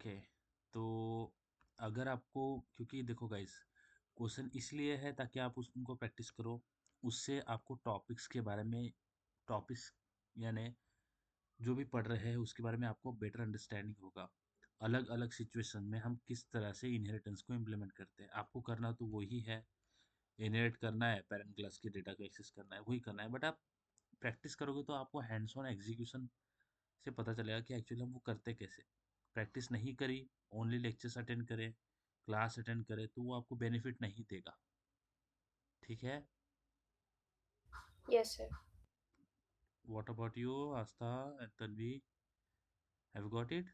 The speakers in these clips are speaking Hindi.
ओके, तो अगर आपको, क्योंकि देखो गाइस, क्वेश्चन इसलिए है ताकि आप उनको प्रैक्टिस करो। उससे आपको टॉपिक्स के बारे में, टॉपिक्स यानी जो भी पढ़ रहे हैं उसके बारे में आपको बेटर अंडरस्टैंडिंग होगा। अलग अलग सिचुएशन में हम किस तरह से इनहेरिटेंस को इम्प्लीमेंट करते हैं, आपको करना तो वही है। इनहेरिट करना है, पेरेंट क्लास के डेटा को एक्सेस करना है, वही करना है। बट आप प्रैक्टिस करोगे तो आपको हैंड्स ऑन एग्जीक्यूशन से पता चलेगा कि एक्चुअली हम वो करते कैसे। प्रैक्टिस नहीं करी, ओनली लेक्चर्स अटेंड करें, क्लास अटेंड करें, तो वो आपको बेनिफिट नहीं देगा। ठीक है? Yes, sir. What about you Aastha and Tanvi? Have got it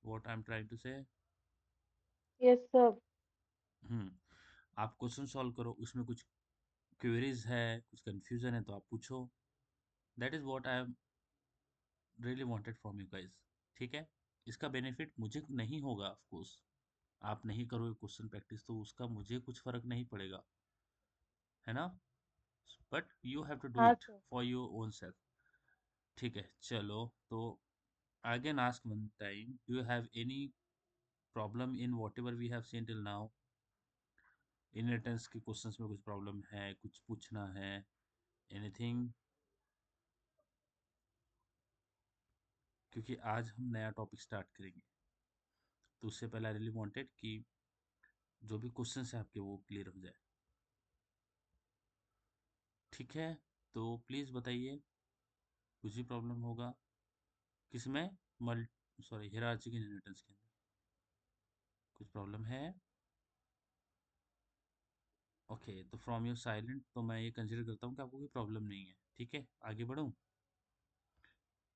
what I am trying to say? Yes, sir. Hmm. आप क्वेश्चन सॉल्व करो, उसमें कुछ क्वेरीज है, कुछ कंफ्यूजन है तो आप पूछो। That is what I really wanted from you guys. ठीक है? इसका बेनिफिट मुझे नहीं होगा ऑफ कोर्स, आप नहीं करोगे क्वेश्चन प्रैक्टिस तो उसका मुझे कुछ फर्क नहीं पड़ेगा, है ना? But you have to do हाँ it sir. For your own self. ठीक है, चलो। तो I can ask one time, do you have any problem in whatever we have seen till now? Inheritance के क्वेश्चंस में कुछ प्रॉब्लम है, कुछ पूछना है, एनीथिंग? क्योंकि आज हम नया टॉपिक स्टार्ट करेंगे, तो उससे पहले आई रियली वांटेड कि जो भी क्वेश्चन है आपके वो क्लियर हो जाए। ठीक है, तो प्लीज़ बताइए, कुछ भी प्रॉब्लम होगा किसमें? मल सॉरी, हियरार्चिकल इनहेरिटेंस के अंदर कुछ प्रॉब्लम है? ओके, तो फ्रॉम योर साइलेंट तो मैं ये कंसिडर करता हूँ कि आपको कोई प्रॉब्लम नहीं है। ठीक है, आगे बढ़ूँ?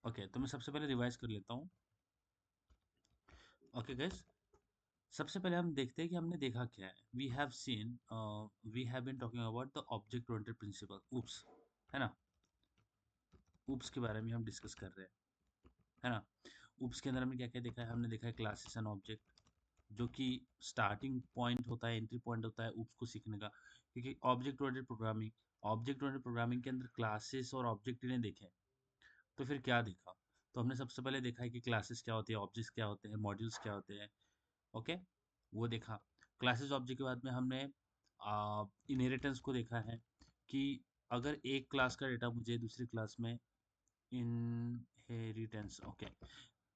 ओके, तो मैं सबसे पहले रिवाइज कर लेता हूँ। ओके गैस, सबसे पहले हम देखते हैं कि हमने देखा क्या है। We have seen, we have been talking about the object oriented principle, oops, है ना? उप्स के बारे में हम डिस्कस कर रहे हैं, है ना? उप्स के अंदर हमने क्या क्या देखा है? हमने देखा है क्लासेस एंड ऑब्जेक्ट, जो कि स्टार्टिंग पॉइंट होता है, एंट्री पॉइंट होता है उप्स को सीखने का। क्योंकि ऑब्जेक्ट ओरिएंटेड प्रोग्रामिंग के अंदर क्लासेस और ऑब्जेक्ट इन्हें देखे, तो फिर क्या देखा? तो हमने सबसे पहले देखा है कि क्लासेस क्या होती है, ऑब्जेक्ट्स क्या होते हैं, मॉड्यूल्स क्या होते हैं। ओके, वो देखा। क्लासेस ऑब्जेक्ट के बाद में हमने इनहेरिटेंस को देखा है कि अगर एक क्लास का डेटा मुझे दूसरी क्लास में, inheritance. Okay,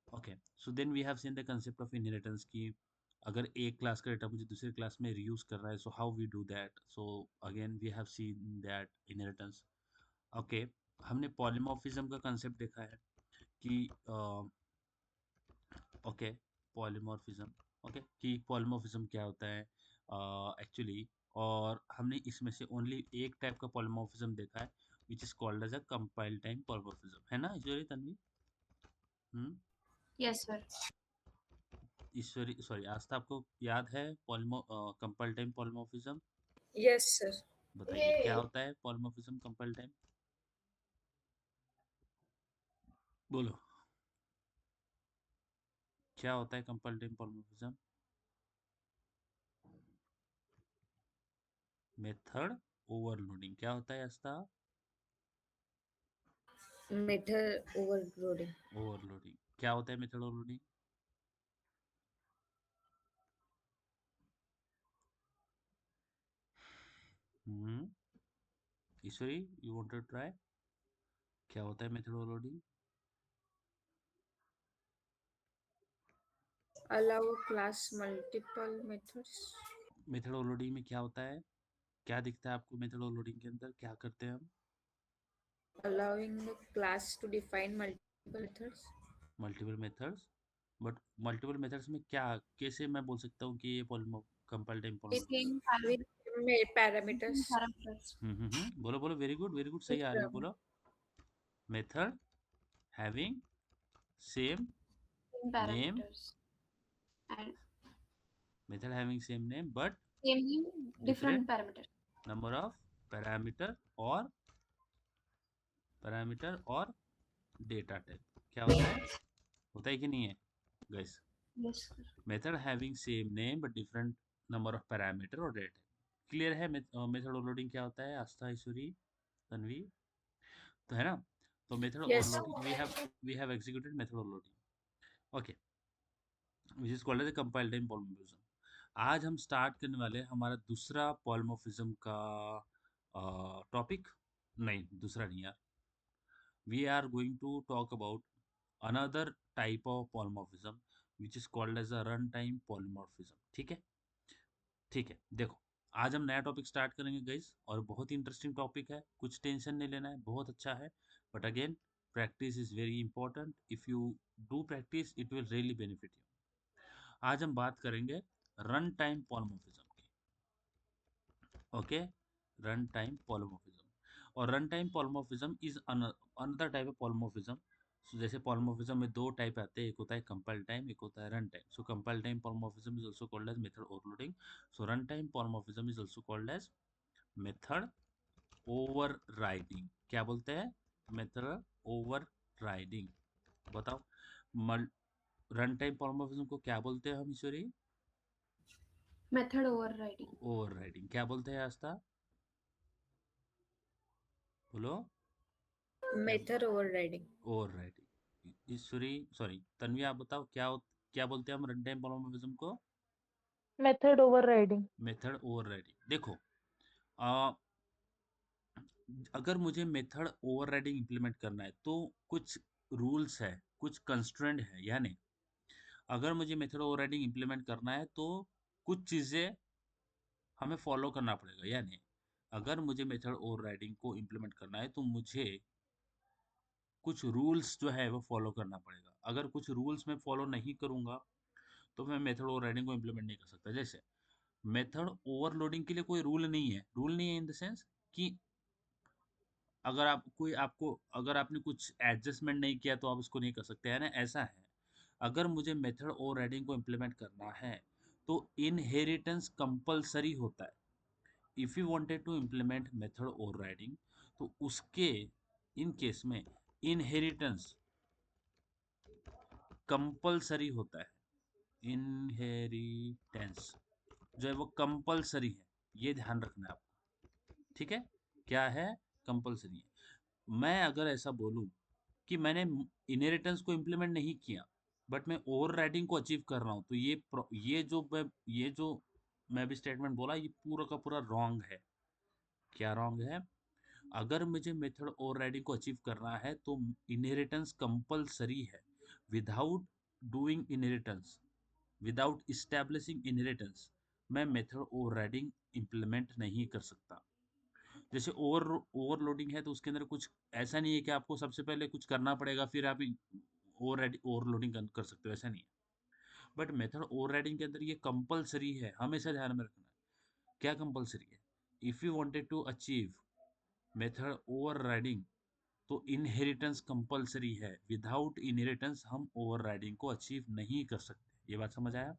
okay, so then we have seen the concept of inheritance की अगर एक क्लास का डेटा मुझे दूसरी क्लास में रीयूज कर रहा है, so how we do that. So again we have seen that inheritance. Okay, हमने पॉलीमॉर्फिज्म का कंसेप्ट देखा है कि ओके, पॉलीमॉर्फिज्म। ओके, कि पॉलीमॉर्फिज्म क्या होता है एक्चुअली। और हमने इसमें से ओनली एक टाइप का पॉलीमॉर्फिज्म देखा है, which is called as a compile time polymorphism, है ना ईश्वरी, तन्वी? हम्म। Yes, sir. Ishwari sorry Aastha, आपको याद है पॉलीमो compile time polymorphism? Yes, sir. बताइए क्या होता है पॉलीमॉर्फिज्म, कंपाइल टाइम, बोलो क्या होता है compile time polymorphism? Method overloading क्या होता है आस्था? Method overloading. ओवरलोडिंग क्या होता है? Method overloading. Hmm, Ishwari, you want to try? क्या होता है method overloading? Allow class multiple methods. Method overloading में क्या होता है? क्या दिखता है आपको मेथड ओवरलोडिंग के अंदर? क्या करते हैं हम? Allowing the class to define multiple methods. Multiple methods. But multiple methods में क्या, कैसे मैं बोल सकता हूँ कि ये compile time polymorphism? Anything having parameters. Parameters. बोलो बोलो, वेरी गुड वेरी गुड, सही आ रही हो, Different बोलो। Method having same name, parameters and method having same name but same different different parameters. Number of parameter, और डेटा टाइप। क्या होता है कि नहीं है guys? Yes, sir. Method having same name but different number of parameter और डेटा। क्लियर है मेथड ओवरलोडिंग क्या होता है आस्था, ईश्वरी, तन्वी? तो है ना? तो method Yes, sir. Overloading we have executed method overloading. Okay, which is called as compiled time polymorphism. आज हम स्टार्ट करने वाले हैं हमारा दूसरा पॉलीमॉर्फिज्म का टॉपिक। नहीं, दूसरा नहीं यार, we are going to talk about another type of polymorphism which is called as a run time polymorphism. ठीक है, ठीक है। देखो, आज हम नया टॉपिक स्टार्ट करेंगे गाइस, और बहुत ही इंटरेस्टिंग टॉपिक है, कुछ टेंशन नहीं लेना है, बहुत अच्छा है। But again, practice is very important. If you do practice it will really benefit you. आज हम बात करेंगे रन टाइम पॉलीमॉर्फिज्म की। Okay, run time polymorphism. और run time polymorphism is another type of polymorphism. So जैसे पॉलीमॉर्फिज्म में दो टाइप आते हैं, एक होता है कंपाइल टाइम, एक होता है run time. So compile time polymorphism is also called as method overloading. So run time polymorphism is also called as method overriding. क्या बोलते हैं? Method overriding. बताओ, रन टाइम पॉलीमॉर्फिज्म को क्या बोलते हैं हम ईश्वरी? Method overriding. ओवरराइडिंग। क्या बोलते हैं आस्था? बोलो। क्या? Method overriding. ओवरराइडिंग। ईश्वरी, सॉरी तन्वी, आप बताओ क्या बोलते हैं हम रन टाइम पॉलीमॉर्फिज्म को? Method overriding. Method overriding. देखो, आ, अगर मुझे मेथड ओवरराइडिंग इंप्लीमेंट करना है तो कुछ रूल्स है, कुछ कंस्ट्रेंट है, यानी अगर मुझे मेथड ओवरराइडिंग इंप्लीमेंट करना है तो कुछ चीज़ें हमें फॉलो करना पड़ेगा। यानी अगर मुझे मेथड ओवरराइडिंग को इंप्लीमेंट करना है तो मुझे कुछ रूल्स जो है वो फॉलो करना पड़ेगा। अगर कुछ रूल्स मैं फॉलो नहीं करूंगा तो मैं मेथड ओवरराइडिंग को इंप्लीमेंट नहीं कर सकता। जैसे मेथड ओवरलोडिंग के लिए कोई रूल नहीं है। रूल नहीं है इन द सेंस कि अगर आप कोई आपको अगर आपने कुछ एडजस्टमेंट नहीं किया तो आप उसको नहीं कर सकते, है ना? ऐसा है। अगर मुझे मेथड ओवरराइडिंग को इम्प्लीमेंट करना है तो इनहेरिटेंस कंपलसरी होता है। If you wanted to implement method overriding तो उसके इन केस में इनहेरिटेंस कंपलसरी होता है। इनहेरिटेंस जो है वो कंपलसरी है, ये ध्यान रखना है आपको। ठीक है, क्या है? कंपलसरी है। मैं अगर ऐसा बोलूं कि मैंने इनहेरिटेंस को इम्प्लीमेंट नहीं किया बट मैं ओवरराइडिंग को अचीव कर रहा हूं, तो ये जो मैं भी स्टेटमेंट बोला, ये पूरा का पूरा रॉन्ग है। क्या रॉन्ग है? अगर मुझे मेथड ओवरराइडिंग को अचीव करना है तो इनहेरिटेंस कंपलसरी है। Without doing inheritance, without establishing inheritance, मैं मेथड ओवरराइडिंग इम्प्लीमेंट नहीं कर सकता। जैसे ओवरलोडिंग है तो उसके अंदर कुछ ऐसा नहीं है कि आपको सबसे पहले कुछ करना पड़ेगा फिर आप ओवरलोडिंग कर सकते हो, ऐसा नहीं है। बट मेथड ओवरराइडिंग के अंदर ये कंपलसरी है, हमेशा ध्यान में रखना है। क्या कंपलसरी है? If you wanted to achieve method overriding तो इनहेरिटेंस कंपलसरी है। विदाउट इनहेरिटेंस हम ओवरराइडिंग को अचीव नहीं कर सकते। ये बात समझ आया?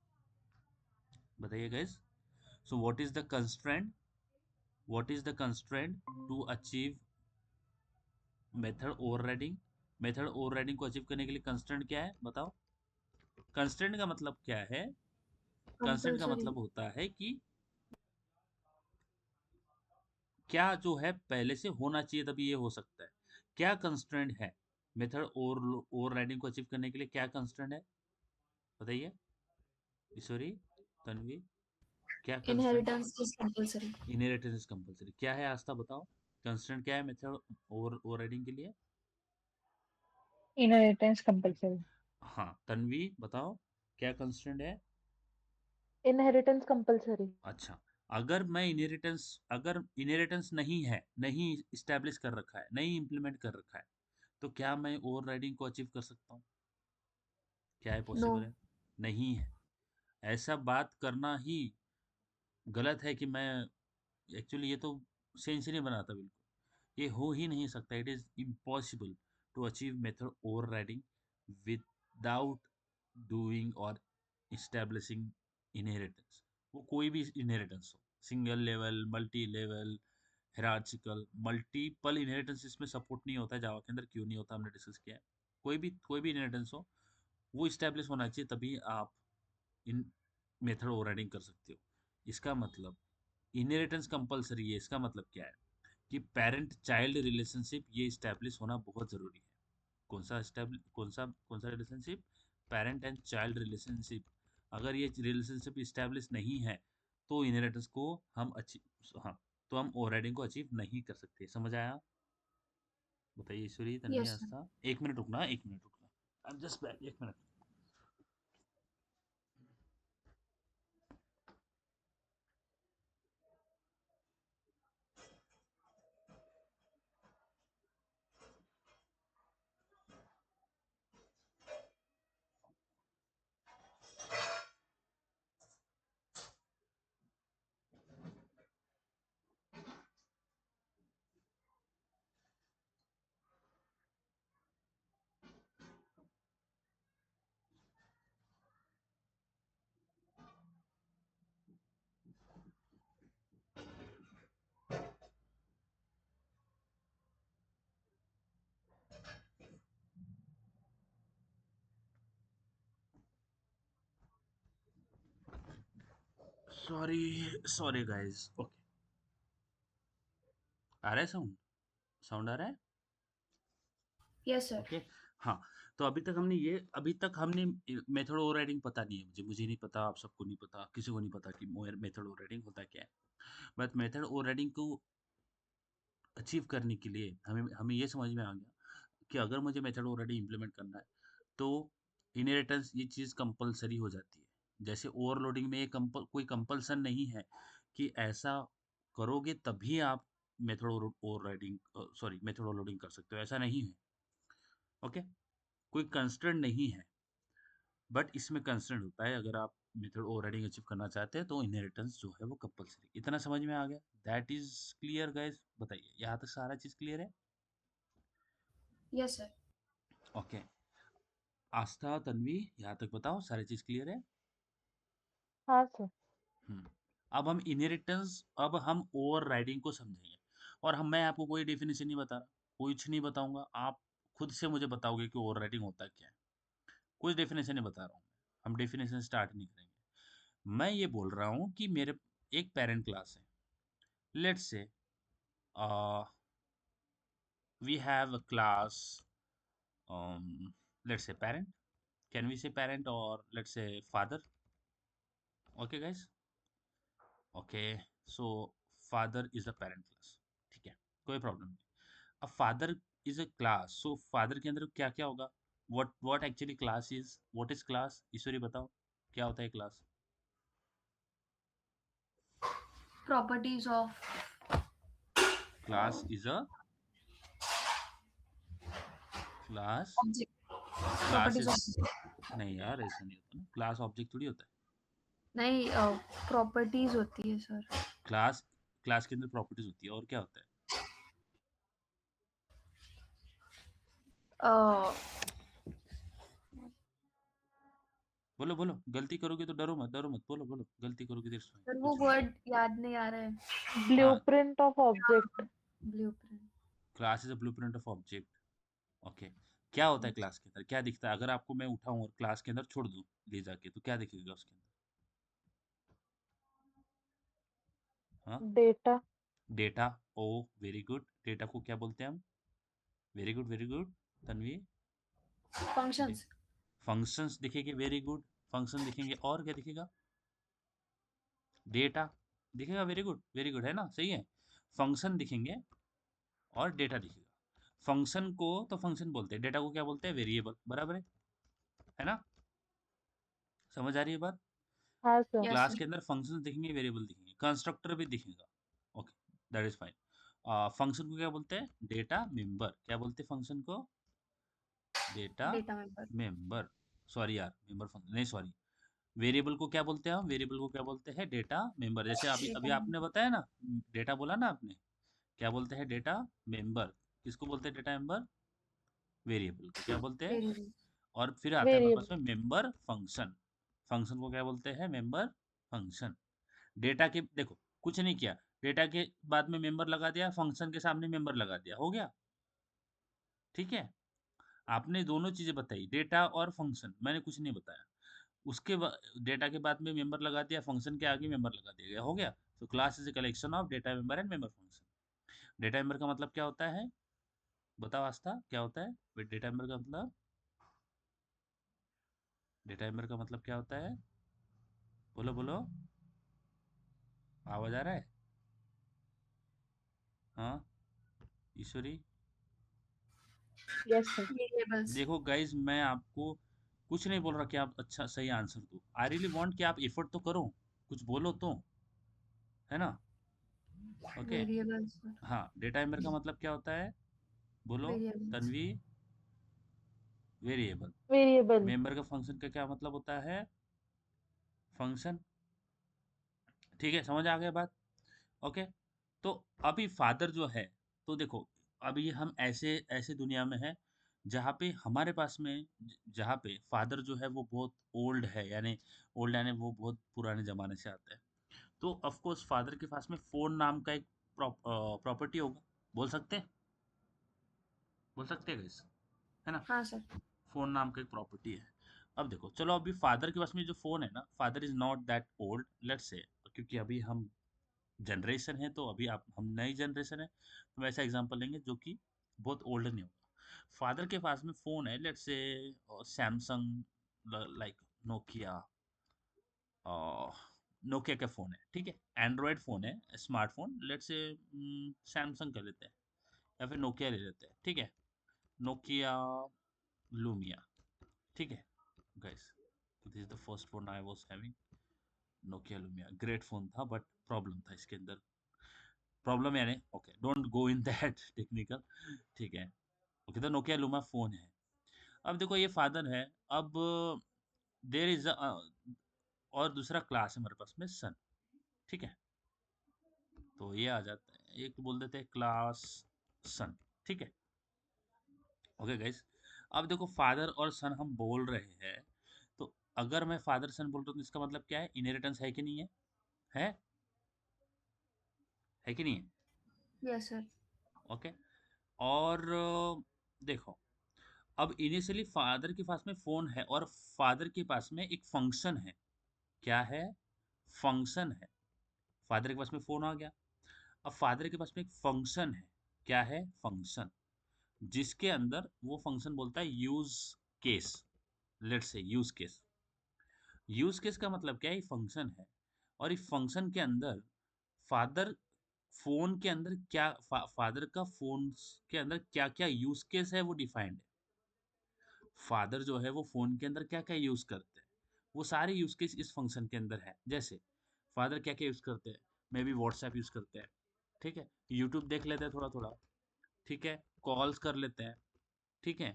बताइए guys. So what is the constraint to achieve method overriding? Method overriding को अचीव करने के लिए कंस्ट्रेंट क्या है, बताओ? कंस्ट्रेंट का मतलब क्या है? कंस्ट्रेंट का कंपलसरी। मतलब होता है कि क्या जो है पहले से होना चाहिए तभी ये हो सकता है। क्या कंस्ट्रेंट है मेथड ओवरराइडिंग को अचीव करने के लिए? क्या कंस्ट्रेंट है, बताइए ईश्वरी, तन्वी, क्या constraint? Inheritance is compulsory. Inheritance is compulsory. क्या है आस्था, बताओ? कंस्ट्रेंट क्या है मेथड ओवरराइडिंग के लिए? Inheritance compulsory. हाँ, तन्वी बताओ, क्या कंस्ट्रेंट है? Inheritance compulsory. अच्छा, अगर इनहेरिटेंस नहीं है, नहीं इस्टेब्लिश कर रखा है, नहीं इम्प्लीमेंट कर रखा है, तो क्या मैं ओवरराइडिंग को अचीव कर सकता हूँ? क्या है नो। पॉसिबल है? नहीं है। ऐसा बात करना ही गलत है कि मैं एक्चुअली, ये तो सेंस ही नहीं बनाता बिल्कुल। ये हो ही नहीं सकता। It is impossible to achieve method overriding without doing और इस्टेब्लिशिंग इनहेरिटेंस। वो कोई भी इनहेरिटेंस हो, single level, multi level, hierarchical, multiple inheritance इसमें सपोर्ट नहीं होता है जावा के अंदर। क्यों नहीं होता, हमने डिस्कस किया है। कोई भी इनहेरिटेंस हो, वो इस्टेब्लिश होना चाहिए, तभी आप इन मेथड ओवरराइडिंग कर सकते हो। इसका मतलब इनहेरिटेंस कंपलसरी है। इसका मतलब क्या है कि पेरेंट चाइल्ड रिलेशनशिप ये इस्टेब्लिश होना बहुत जरूरी है। कौन सा relationship? Parent and child relationship अगर ये रिलेशनशिप इस्टेब्लिश नहीं है तो इनहेरिटेंस को हम अचीव, हाँ, तो हम ओवरराइडिंग को अचीव नहीं कर सकते। समझ आया? बताइए Ishwari, Tanvi, Yes, sir. Aastha. 1 minute रुकना, 1 मिनट रुकना, I am just back, 1 minute. Sorry, sorry guys. Okay, आ रहा है साउंड? साउंड आ रहा है? Yes, sir. ओके। हाँ, तो अभी तक हमने मेथड ओवरराइडिंग पता नहीं है, मुझे नहीं पता, आप सबको नहीं पता, किसी को नहीं पता कि मेथड ओवरराइडिंग होता क्या है। बट मेथड ओवरराइडिंग को अचीव करने के लिए हमें हमें ये समझ में आ गया कि अगर मुझे मेथड ओवरराइडिंग इम्प्लीमेंट करना है तो इनहेरिटेंस ये चीज़ कंपलसरी हो जाती है। जैसे ओवरलोडिंग में कोई कंपल्सन नहीं है कि ऐसा करोगे तभी आप method overriding, sorry, method overloading कर सकते हो, ऐसा नहीं है। ओके, कोई कंस्ट्रेंट नहीं है। बट इसमें कंस्ट्रेंट होता है, अगर आप मेथड ओवरराइडिंग अचीव करना चाहते हैं तो इनहेरिटेंस जो है वो कंपलसरी। इतना समझ में आ गया? That is clear guys? बताइए, यहाँ तक सारा चीज़ क्लियर है? Yes, sir. ओके, आस्था, तन्वी, यहाँ तक बताओ, सारी चीज़ क्लियर है? हाँ सर। हम्म। अब हम ओवर राइडिंग को समझेंगे। और मैं आपको कोई डेफिनेशन नहीं बता रहा, कुछ नहीं बताऊंगा, आप खुद से मुझे बताओगे कि ओवर राइडिंग होता क्या है। कुछ डेफिनेशन नहीं बता रहा हूँ, हम डेफिनेशन स्टार्ट नहीं करेंगे। मैं ये बोल रहा हूँ कि मेरे एक पेरेंट क्लास है, let's say we have a class, let's say parent, can we say parent, और let's say father. Okay guys, okay, so father is the parent class, ठीक है, कोई प्रॉब्लम नहीं। अब father is a class, so father के अंदर क्या क्या होगा? What actually class is, what is class? Ishwari बताओ, क्या होता है class? Properties of class is a class, object. Class Properties is, of नहीं यार, ऐसा नहीं होता ना, क्लास ऑब्जेक्ट थोड़ी होता है। नहीं, प्रॉपर्टीज होती है सर। क्लास, क्लास के अंदर प्रॉपर्टीज होती है, और क्या होता है? बोलो बोलो, गलती करोगे तो डरो मत, डरो मत, बोलो बोलो, गलती करोगे तो सर वो कुछ भी। वर्ड याद नहीं आ रहा है। हाँ, blueprint of object. Blueprint. Class is a blueprint of object. Okay, क्या होता है क्लास के अंदर, क्या दिखता है? अगर आपको मैं उठाऊं और क्लास के अंदर छोड़ दूं ले जाके, तो क्या दिखेगा उसके अंदर? हाँ, डेटा। डेटा। ओ, वेरी गुड, डेटा को क्या बोलते हैं हम? Very good, very good, Tanvi. Functions. Functions दिखेंगे, वेरी गुड, फंक्शन दिखेंगे, और क्या दिखेगा? डेटा दिखेगा, वेरी गुड, है ना, सही है। फंक्शन दिखेंगे और डेटा दिखेगा। फंक्शन को तो फंक्शन बोलते हैं, डेटा को क्या बोलते हैं? वेरिएबल, बराबर है ना? समझ आ रही है बात? हाँ सर। Yes class sir. के अंदर फंक्शंस दिखेंगे, वेरिएबल दिखेंगे, कंस्ट्रक्टर भी दिखेगा। Okay, that is fine. Function को क्या बोलते हैं? Data member. क्या बोलते हैं फंक्शन को? Data data member. Member. Sorry यार, मेंबर फंक्शन नहीं, सॉरी। वेरिएबल को क्या बोलते हैं हम? वेरिएबल को क्या बोलते हैं? Data member. जैसे अभी अभी डेटा आपने मेंबर। बताया ना, डेटा बोला ना आपने, क्या बोलते हैं? Data member. किसको बोलते हैं डेटा मेंबर? वेरिएबल को क्या बोलते हैं? वेरिएबल। और फिर आता है हमारे पास वेरिएबल। में मेंबर फंक्शन। फंक्शन को क्या बोलते हैं? Member function. डेटा के देखो, कुछ नहीं किया, डेटा के बाद में मेंबर लगा दिया, फंक्शन के सामने मेंबर लगा दिया, हो गया। ठीक है, आपने दोनों चीजें बताई, डेटा और फंक्शन, मैंने कुछ नहीं बताया। उसके बाद डेटा के बाद में मेंबर लगा दिया, फंक्शन के आगे मेंबर लगा दिया गया, हो गया। तो class is a collection of data member and member function. Data member का मतलब क्या होता है? बताओ आस्था, क्या होता है डेटा मेंबर का मतलब? डेटा मेंबर का मतलब क्या होता है? बोलो बोलो, आवाज आ रहा है? हाँ ईश्वरी। Yes, sir. Variables. देखो गाइज, मैं आपको कुछ नहीं बोल रहा कि आप अच्छा सही आंसर दो। आई रियली वांट कि आप एफर्ट तो करो, कुछ बोलो तो, है ना? ओके। Variables. हाँ, डेटा टाइमर का मतलब क्या होता है? बोलो Variables. Tanvi. Variable. Variable. Member का फंक्शन का क्या मतलब होता है? फंक्शन। ठीक है, समझ आ गया बात? ओके। तो अभी फादर जो है, तो देखो, अभी हम ऐसे ऐसे दुनिया में है जहाँ पे हमारे पास में जहाँ पे फादर जो है वो बहुत ओल्ड है, यानी ओल्ड यानी वो बहुत पुराने जमाने से आता है। तो ऑफ कोर्स फादर के पास में फोन नाम का एक प्रॉपर्टी होगा। बोल सकते हैं? बोल सकते हैं guys? है ना? हाँ सर। फोन नाम का एक प्रॉपर्टी है। अब देखो, चलो अभी फादर के पास में जो फोन है ना, father is not that old, let's say, क्योंकि अभी हम जनरेशन है, तो अभी आप हम नई जनरेशन है, तो वैसा एग्जांपल लेंगे जो कि बहुत ओल्ड नहीं होगा। फादर के पास में फोन है, let's say Samsung, like Nokia, Nokia का फोन है, ठीक है? एंड्रॉयड फोन है, स्मार्टफोन, लेट्स से सैमसंग कर लेते हैं, या फिर नोकिया ले लेते हैं, ठीक है? नोकिया लूमिया, ठीक है guys? This is the first phone I was having, Nokia Lumia. Great phone था, बट प्रॉब्लम था इसके अंदर। प्रॉब्लम यानी, okay, don't go in that technical, ठीक है? ओके, तो नोकिया लूमा फोन है। अब देखो, ये फादर है। अब देर इज और दूसरा क्लास है हमारे पास में, सन, ठीक है? तो ये आ जाता है, एक बोल देते हैं क्लास सन, ठीक है? Okay guys. अब देखो, फादर और सन हम बोल रहे हैं, तो अगर मैं फादर सन बोल रहा हूँ तो इसका मतलब क्या है? इनहेरिटेंस है कि नहीं है? है? है कि नहीं है? Yes sir. ओके। और देखो, अब इनिशियली फादर के पास में फोन है, और फादर के पास में एक फंक्शन है। क्या है? फंक्शन है। फादर के पास में फोन आ गया, अब फादर के पास में एक फंक्शन है। क्या है? फंक्शन, जिसके अंदर वो फंक्शन बोलता है use case. Let's say use case. Use case का मतलब क्या है? फंक्शन है, और इस फंक्शन के अंदर फादर फोन के अंदर क्या फादर का फोन के अंदर क्या क्या यूज केस है वो डिफाइंड है। फादर जो है वो फोन के अंदर क्या क्या यूज करते हैं, वो सारे यूज केस इस फंक्शन के अंदर है। जैसे फादर क्या क्या यूज करते हैं? मे बी व्हाट्सएप यूज करते हैं, ठीक है? यूट्यूब देख लेते हैं थोड़ा थोड़ा, ठीक है? कॉल्स कर लेते हैं, ठीक है?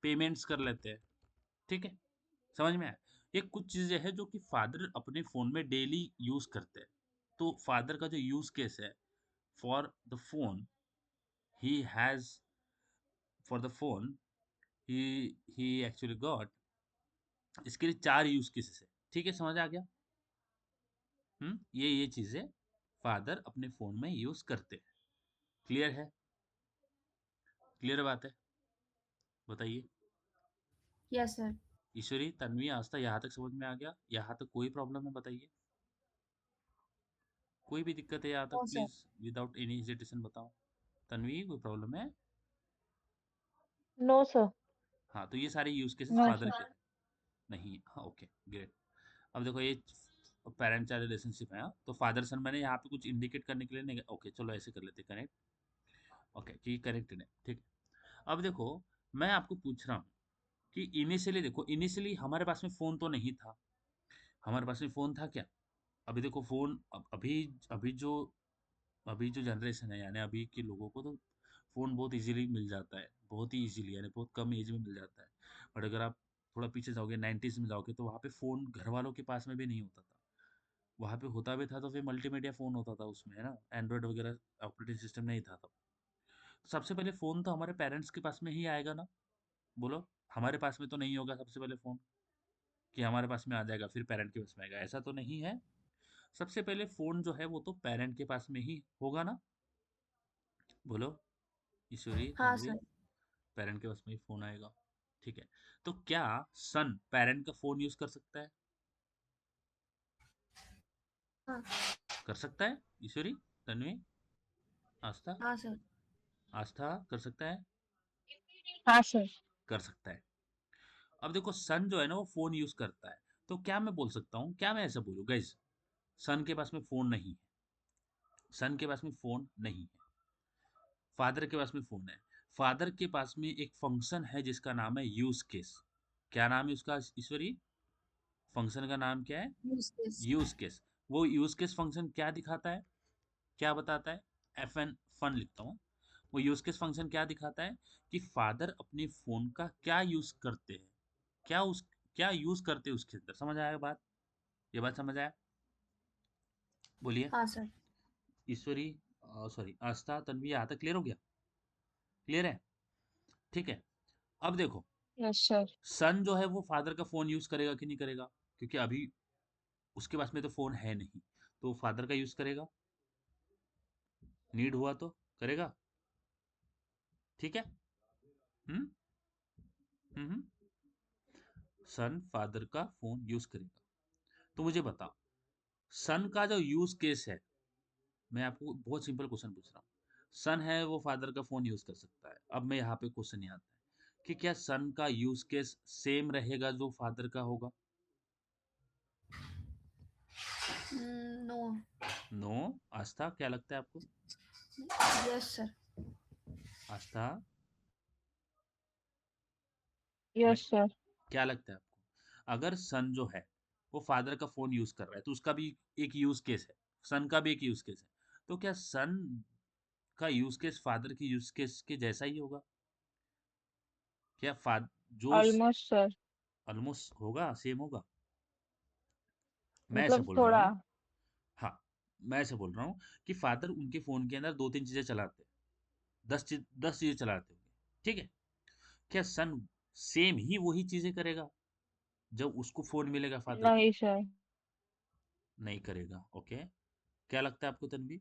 पेमेंट्स कर लेते हैं, ठीक है? समझ में आया? ये कुछ चीजें हैं जो कि फादर अपने फोन में डेली यूज करते हैं। तो फादर का जो यूज केस है for the phone, he has for the phone, he actually got, इसके लिए चार यूज केसेस है, ठीक है? समझ आ गया? ये चीजें फादर अपने फोन में यूज करते हैं। क्लियर है? क्लियर बात है? बताइए। Yes sir. ईश्वरी, तन्वी, आस्था, यहाँ तक समझ में आ गया? यहाँ तक कोई प्रॉब्लम है? बताइए। कोई भी दिक्कत है यहाँ तक? No sir. Please without any hesitation बताओ। तन्वी, कोई प्रॉब्लम है? No, sir. हाँ, तो ये सारे use cases No, father sir. के हैं। नहीं, हाँ, ओके, ग्रेट। अब देखो, ये पेरेंट चाइल्ड रिलेशनशिप है, हाँ? तो फादर सन मैंने यहाँ पे कुछ इंडिकेट करने के लिए नहीं, ओके चलो ऐसे कर लेते कनेक्ट। ओके, कि कनेक्टेड है, ठीक है? अब देखो, मैं आपको पूछ रहा हूँ कि इनिशियली देखो, इनिशियली हमारे पास में फ़ोन तो नहीं था। हमारे पास में फ़ोन था क्या? अभी देखो फ़ोन, अभी अभी जो जनरेशन है, यानी अभी के लोगों को तो फ़ोन बहुत इजीली मिल जाता है, बहुत ही इजीली, यानी बहुत कम एज में मिल जाता है। बट अगर आप थोड़ा पीछे जाओगे, 90s में जाओगे, तो वहाँ पे फ़ोन घर वालों के पास में भी नहीं होता था। वहाँ पे होता भी था तो फिर मल्टीमीडिया फ़ोन होता था उसमें, है ना? एंड्रॉयड वगैरह ऑपरेटिंग सिस्टम नहीं था तब। सबसे पहले फ़ोन तो हमारे पेरेंट्स के पास में ही आएगा ना? बोलो, हमारे पास में तो नहीं होगा सबसे पहले फ़ोन, कि हमारे पास में आ जाएगा फिर पेरेंट के पास में आएगा, ऐसा तो नहीं है। सबसे पहले फ़ोन जो है वो तो पेरेंट के पास में ही होगा ना? बोलो ईश्वरी, हाँ तन्वी, सर। पेरेंट के पास में ही फ़ोन आएगा, ठीक है? तो क्या सन पेरेंट का फ़ोन यूज़ कर सकता है? हाँ। कर सकता है? ईश्वरी, तन्वी, आस्था, हाँ सर। आस्था कर सकता है? हाँ, sir. कर सकता है। अब देखो, सन जो है ना वो फ़ोन यूज़ करता है, तो क्या मैं बोल सकता हूँ, क्या मैं ऐसा बोलूँ गाइज, सन के पास में फोन नहीं है, सन के पास में फोन नहीं है, फादर के पास में फोन है। फादर के पास में एक फंक्शन है जिसका नाम है यूज केस। क्या नाम है उसका ईश्वरी? फंक्शन का नाम क्या है? use case. Use case. वो यूज केस फंक्शन क्या दिखाता है, क्या बताता है? एफ एन फन लिखता हूँ। वो यूज केस फंक्शन क्या दिखाता है कि फादर अपने फोन का क्या यूज करते हैं, क्या उस क्या यूज करते हैं उसके अंदर। समझ आया बात? ये बात समझ आया? बोलिए हाँ सर। ईश्वरी, सॉरी आस्था, तन्वी, यहाँ तक क्लियर हो गया? क्लियर है? ठीक है। अब देखो, Yes, sir. सन जो है वो फादर का फोन यूज करेगा कि नहीं करेगा? क्योंकि अभी उसके पास में तो फोन है नहीं, तो फादर का यूज करेगा, नीड हुआ तो करेगा। ठीक है। हम्म हम्म। सन फादर का फोन यूज करेगा। तो मुझे बताओ, सन का जो यूज केस है, मैं आपको बहुत सिंपल क्वेश्चन पूछ रहा हूँ। सन है वो फादर का फोन यूज कर सकता है। अब मैं यहाँ पे क्वेश्चन ये आता है कि क्या सन का यूज केस सेम रहेगा जो फादर का होगा? नो। नो। आस्था, क्या लगता है आपको? Yes sir. आस्था, मैं, Yes, sir. क्या लगता है आपको? अगर सन जो है वो फादर का फोन यूज कर रहा है तो उसका भी एक यूज केस है, सन का भी एक यूज केस है। तो क्या सन का यूज केस फादर के यूज केस के जैसा ही होगा? क्या फाद जो Almost, sir. ऑलमोस्ट होगा, सेम होगा? मैं ऐसे मतलब बोल रहा थोड़ा। हूँ। हाँ, मैं ऐसे बोल रहा हूँ कि फादर उनके फोन के अंदर दो तीन चीजें चलाते हैं, 10 चीजें चलाते होंगे, ठीक है? क्या सन सेम ही वही चीजें करेगा जब उसको फोन मिलेगा फादर का? नहीं, sir. नहीं करेगा। ओके, क्या लगता है आपको तन्वी?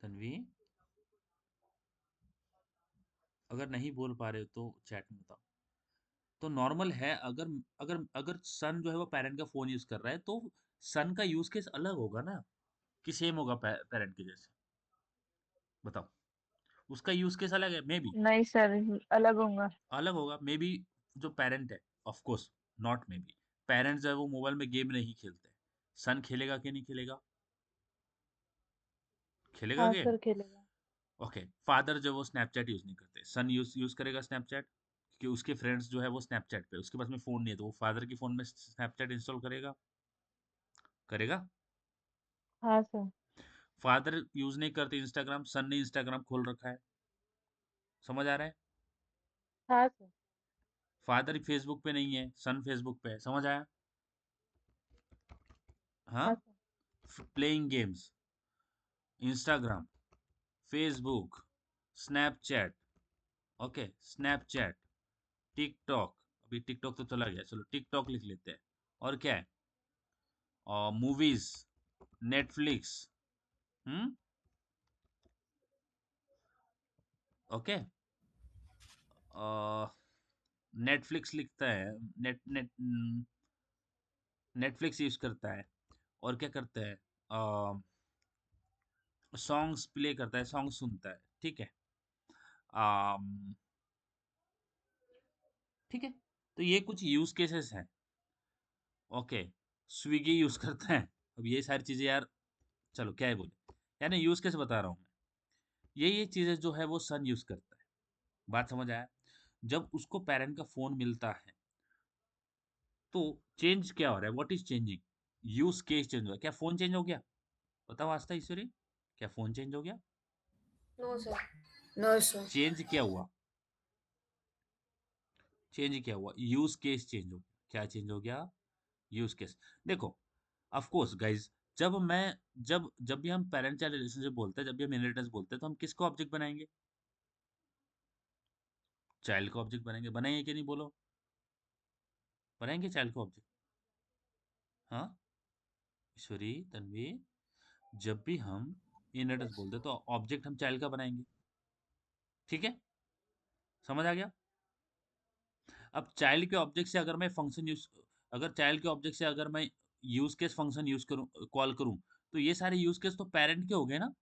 तन्वी, अगर नहीं बोल पा रहे हो तो चैट में बताओ। तो नॉर्मल है, अगर अगर अगर सन जो है वो पेरेंट का फोन यूज कर रहा है तो सन का यूज केस अलग होगा ना, कि सेम होगा पेरेंट के जैसे? बताओ। उसका यूज केस अलग है, मे बी नहीं, सर। अलग होगा। अलग होगा, मे बी। जो पेरेंट है, of course, not may be, parents जो है वो मोबाइल में गेम नहीं खेलते। सन खेलेगा कि नहीं खेलेगा? खेलेगा हाँ, गेम। सर, खेलेगा। ओके, फादर जो है वो स्नैपचैट यूज नहीं करते, सन यूज यूज करेगा स्नैपचैट, क्योंकि उसके फ्रेंड्स जो है वो स्नैपचैट पे, उसके पास में फोन नहीं है तो वो फादर के फोन में स्नैपचैट इंस्टॉल करेगा, करेगा। हाँ, सर। फादर यूज नहीं करते इंस्टाग्राम, सन ने इंस्टाग्राम खोल रखा है। समझ आ रहा है? हाँ, सर। फादर फेसबुक पे नहीं है, सन फेसबुक पे है। समझ आया? हाँ। हाँ, sir. Playing games, Instagram, Facebook, Snapchat, okay, Snapchat, TikTok, अभी टिकटॉक तो चला गया, चलो टिकटॉक लिख लेते हैं। और क्या है? और मूवीज, नेटफ्लिक्स। हम्म। ओके। नेटफ्लिक्स लिखता है, नेट नेट नेटफ्लिक्स यूज करता है। और क्या करता है? सॉन्ग्स प्ले करता है, सॉन्ग सुनता है, ठीक है। अम, ठीक है। तो ये कुछ यूज केसेस हैं। ओके, स्विगी यूज करता है। अब ये सारी चीजें यार, चलो क्या है बोले, यानी यूज केस बता रहा हूँ मैं। ये चीजें जो है वो सन यूज करता है। बात समझ आया? जब उसको पेरेंट का फोन मिलता है तो चेंज क्या हो रहा है? What is changing? Use case change हुआ। क्या फोन चेंज हो गया? बताओ आस्था, ईश्वरी, क्या फोन चेंज हो गया? No sir. No sir. Change क्या हुआ? चेंज क्या हुआ? यूज केस चेंज हो गया। क्या चेंज हो गया? Use case. देखो, ऑफ कोर्स गाइज, जब मैं जब भी हम पेरेंट चाइल्ड रिलेशनशिप बोलते हैं, जब भी हम इनहेरिटेंस बोलते हैं, तो हम किसको ऑब्जेक्ट बनाएंगे? चाइल्ड को ऑब्जेक्ट बनाएंगे। बनाएंगे कि नहीं बोलो? बनाएंगे चाइल्ड को ऑब्जेक्ट। हाँ ईश्वरी, तन्वी, जब भी हम इनहेरिटेंस यस। बोलते हैं तो ऑब्जेक्ट हम चाइल्ड का बनाएंगे। ठीक है? समझ आ गया? अब चाइल्ड के ऑब्जेक्ट से अगर मैं फंक्शन यूज अगर चाइल्ड के ऑब्जेक्ट से अगर मैं यूज केस फंक्शन यूज करूं, कॉल करूं, तो ये सारे यूज केस तो पेरेंट के हो गए ना।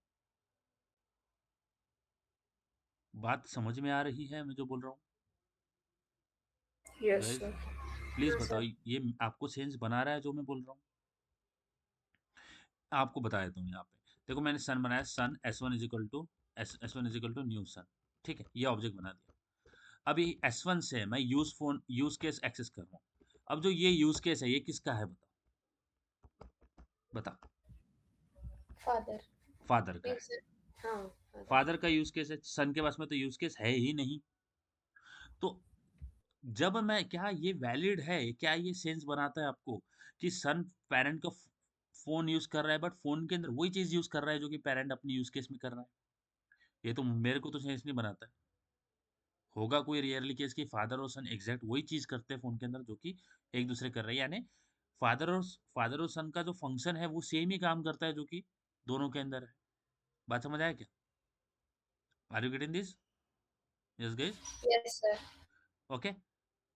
बात समझ में आ रही है मैं जो बोल रहा हूँ? Yes, guys sir. प्लीज बताओ, ये आपको सेंस बना रहा है जो मैं बोल रहा हूँ? आपको बता देता हूँ यहाँ पे। देखो मैंने सन बनाया, सन S1 = न्यू सन, ठीक है, ये ऑब्जेक्ट बना दिया। अभी S1 से मैं यूज केस एक्सेस कर रहा हूँ। अब जो ये यूज केस है ये किसका है, बताओ बताओ। Father. फादर का है। Means, हाँ, father. फादर का यूज केस है, सन के पास में तो यूज केस है ही नहीं। तो जब मैं, क्या ये वैलिड है, क्या ये सेंस बनाता है आपको कि सन पेरेंट का फोन यूज कर रहा है, बट फोन के अंदर वही चीज यूज कर रहा है जो कि पेरेंट अपनी यूज केस में कर रहा है? ये तो मेरे को तो सेंस नहीं बनाता है। होगा कोई रियरली केस कि फादर और सन एग्जैक्ट वही चीज करते हैं फोन के अंदर जो कि एक दूसरे कर रहे हैं, यानी फादर और सन का जो फंक्शन है वो सेम ही काम करता है जो कि दोनों के अंदर है। बात समझ आया क्या? Are you getting this? Yes guys? Yes, sir. Okay.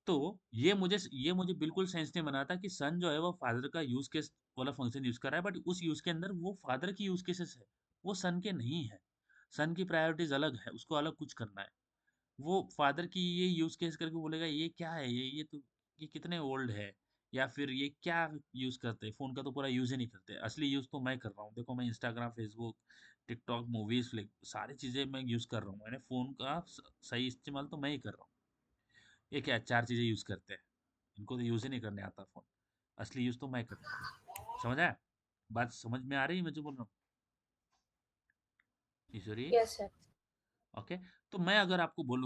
तो ये मुझे बिल्कुल सेंस नहीं बनाता कि सन जो है वो फादर का यूज केस वाला फंक्शन यूज कर रहा है, बट उस यूज के अंदर वो फादर की यूज केसेस है, वो सन के नहीं है। सन की प्रायोरिटीज अलग है, उसको अलग कुछ करना है। वो फादर की ये यूज केस करके बोलेगा ये क्या है, ये कितने ओल्ड है, या फिर ये क्या यूज करते हैं, फोन का तो पूरा यूज ही नहीं करते। असली यूज तो मैं कर रहा हूँ, देखो मैं इंस्टाग्राम, फेसबुक, टिकटॉक, मूवीज, सारी चीजें मैं यूज कर रहा हूँ। मैंने फोन का सही इस्तेमाल तो मैं ही कर रहा हूँ। ये क्या चार चीजें यूज करते हैं, इनको तो यूज ही नहीं करने आता फोन। असली यूज तो मैं करता हूँ। समझ आया? बात समझ में आ रही है मैं जो बोल रहा हूँ? ईश्वरी? Yes, sir. ओके। तो मैं अगर आपको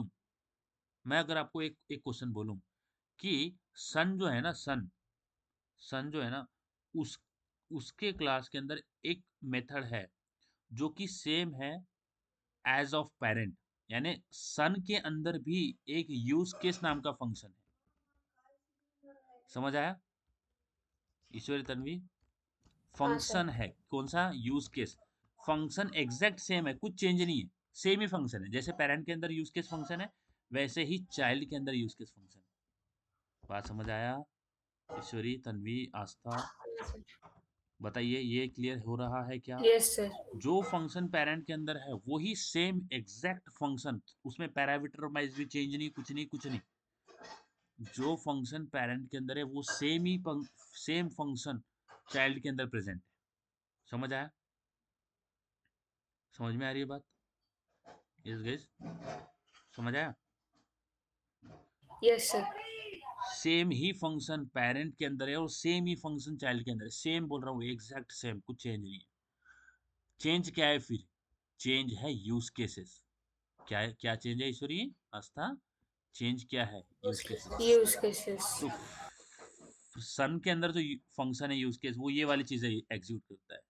एक एक क्वेश्चन बोलूं कि सन जो है ना, सन जो है ना, उस उसके क्लास के अंदर एक मेथड है जो कि सेम है एज ऑफ पेरेंट, यानी सन के अंदर भी एक यूज केस नाम का फंक्शन है। समझ आया ईश्वरी, तन्वी? हाँ, sir. फंक्शन है कौन सा, use case. Function exact same है, कुछ चेंज नहीं है, सेम ही फंक्शन है। जैसे पेरेंट के अंदर यूज केस फंक्शन है, वैसे ही चाइल्ड के अंदर यूज केस फंक्शन है। बात समझ आया ईश्वरी, तन्वी, आस्था? Yes, sir. बताइए, ये क्लियर हो रहा है क्या? Yes, sir. जो फंक्शन पेरेंट के अंदर है वही सेम एग्जैक्ट फंक्शन, उसमें पैरामीटर वाइज भी चेंज नहीं, कुछ नहीं, कुछ नहीं। जो फंक्शन पेरेंट के अंदर है वो सेम फंक्शन चाइल्ड के अंदर प्रेजेंट है। समझ आया? समझ में आ रही है बात? यस गाइस, समझ आया? Yes, sir. सेम ही फंक्शन पेरेंट के अंदर है और सेम ही फंक्शन चाइल्ड के अंदर है। सेम बोल रहा हूँ, एग्जैक्ट सेम, कुछ चेंज नहीं है। चेंज क्या है फिर? चेंज है यूज केसेस। क्या है, क्या चेंज है ईश्वरी, आस्था? चेंज क्या है? Use cases. Use cases. तो सन के अंदर जो फंक्शन है यूज केस, वो ये वाली चीजें एग्जीक्यूट करता है।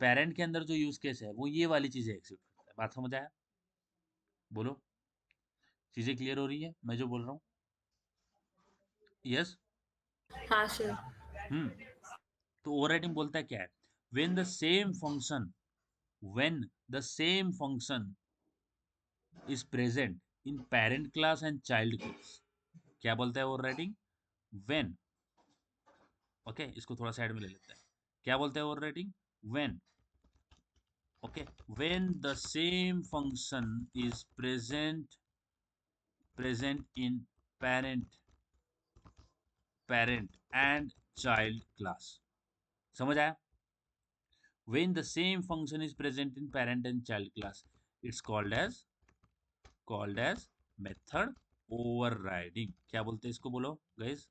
पेरेंट के अंदर जो यूज केस है वो ये वाली चीजें एग्जीक्यूट करता है। बात समझ आया? बोलो, चीजें क्लियर हो रही है मैं जो बोल रहा हूँ? यस? हाँ, sir. तो ओवरराइडिंग बोलता है क्या है? When the same function when the same function is present in parent class and child class. क्या बोलता है ओवरराइडिंग? व्हेन, ओके, इसको थोड़ा साइड में ले लेते हैं। क्या बोलता है overriding? When, okay, when the same function is present in parent parent and child class। समझ आया? when the same function is present in parent and child class, it's called as method overriding। क्या बोलते हैं इसको, बोलो गाइस?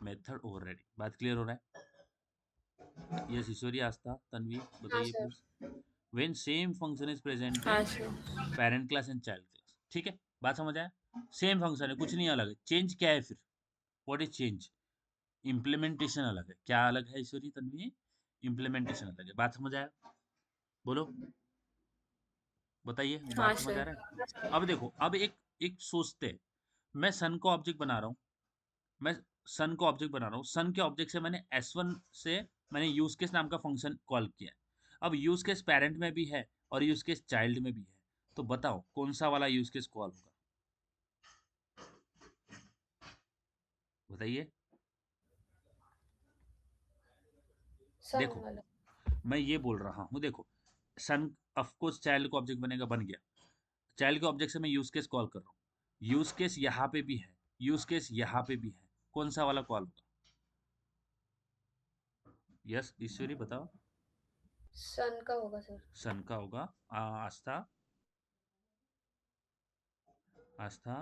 Method overriding. बात क्लियर हो रहा है? यस ईश्वरी, आस्था, तन्वी, हाँ, बताइए sir. Please. When same function is present हाँ, इन sir. Parent class and child class, ठीक है? बात समझ आया? सेम फंक्शन है, कुछ नहीं अलग है। चेंज क्या है फिर? What is change? इम्प्लीमेंटेशन अलग है। क्या अलग है ईश्वरी, तन्वी? इम्प्लीमेंटेशन अलग है। बात समझ आया? बोलो, बताइए, हाँ, बात समझ आ sir. रहा है? अब देखो, अब एक एक सोचते हैं, मैं सन को ऑब्जेक्ट बना रहा हूँ, मैं सन को ऑब्जेक्ट बना रहा हूँ, सन के ऑब्जेक्ट से मैंने S1 से मैंने यूज केस नाम का फंक्शन कॉल किया है। अब यूज केस पेरेंट में भी है और यूज केस चाइल्ड में भी है, तो बताओ कौन सा वाला यूज केस कॉल होगा? बताइए। Sun देखो वाला. मैं ये बोल रहा हूँ, देखो, सन ऑफ कोर्स चाइल्ड को ऑब्जेक्ट बनेगा, बन गया। चाइल्ड के ऑब्जेक्ट से मैं यूज केस कॉल कर रहा हूँ, यूज केस यहाँ पे भी है, यूज केस यहाँ पे भी है, कौन सा वाला कॉल होगा? यस ईश्वरी बताओ। सन का होगा सर। सन का होगा। आस्था। आस्था।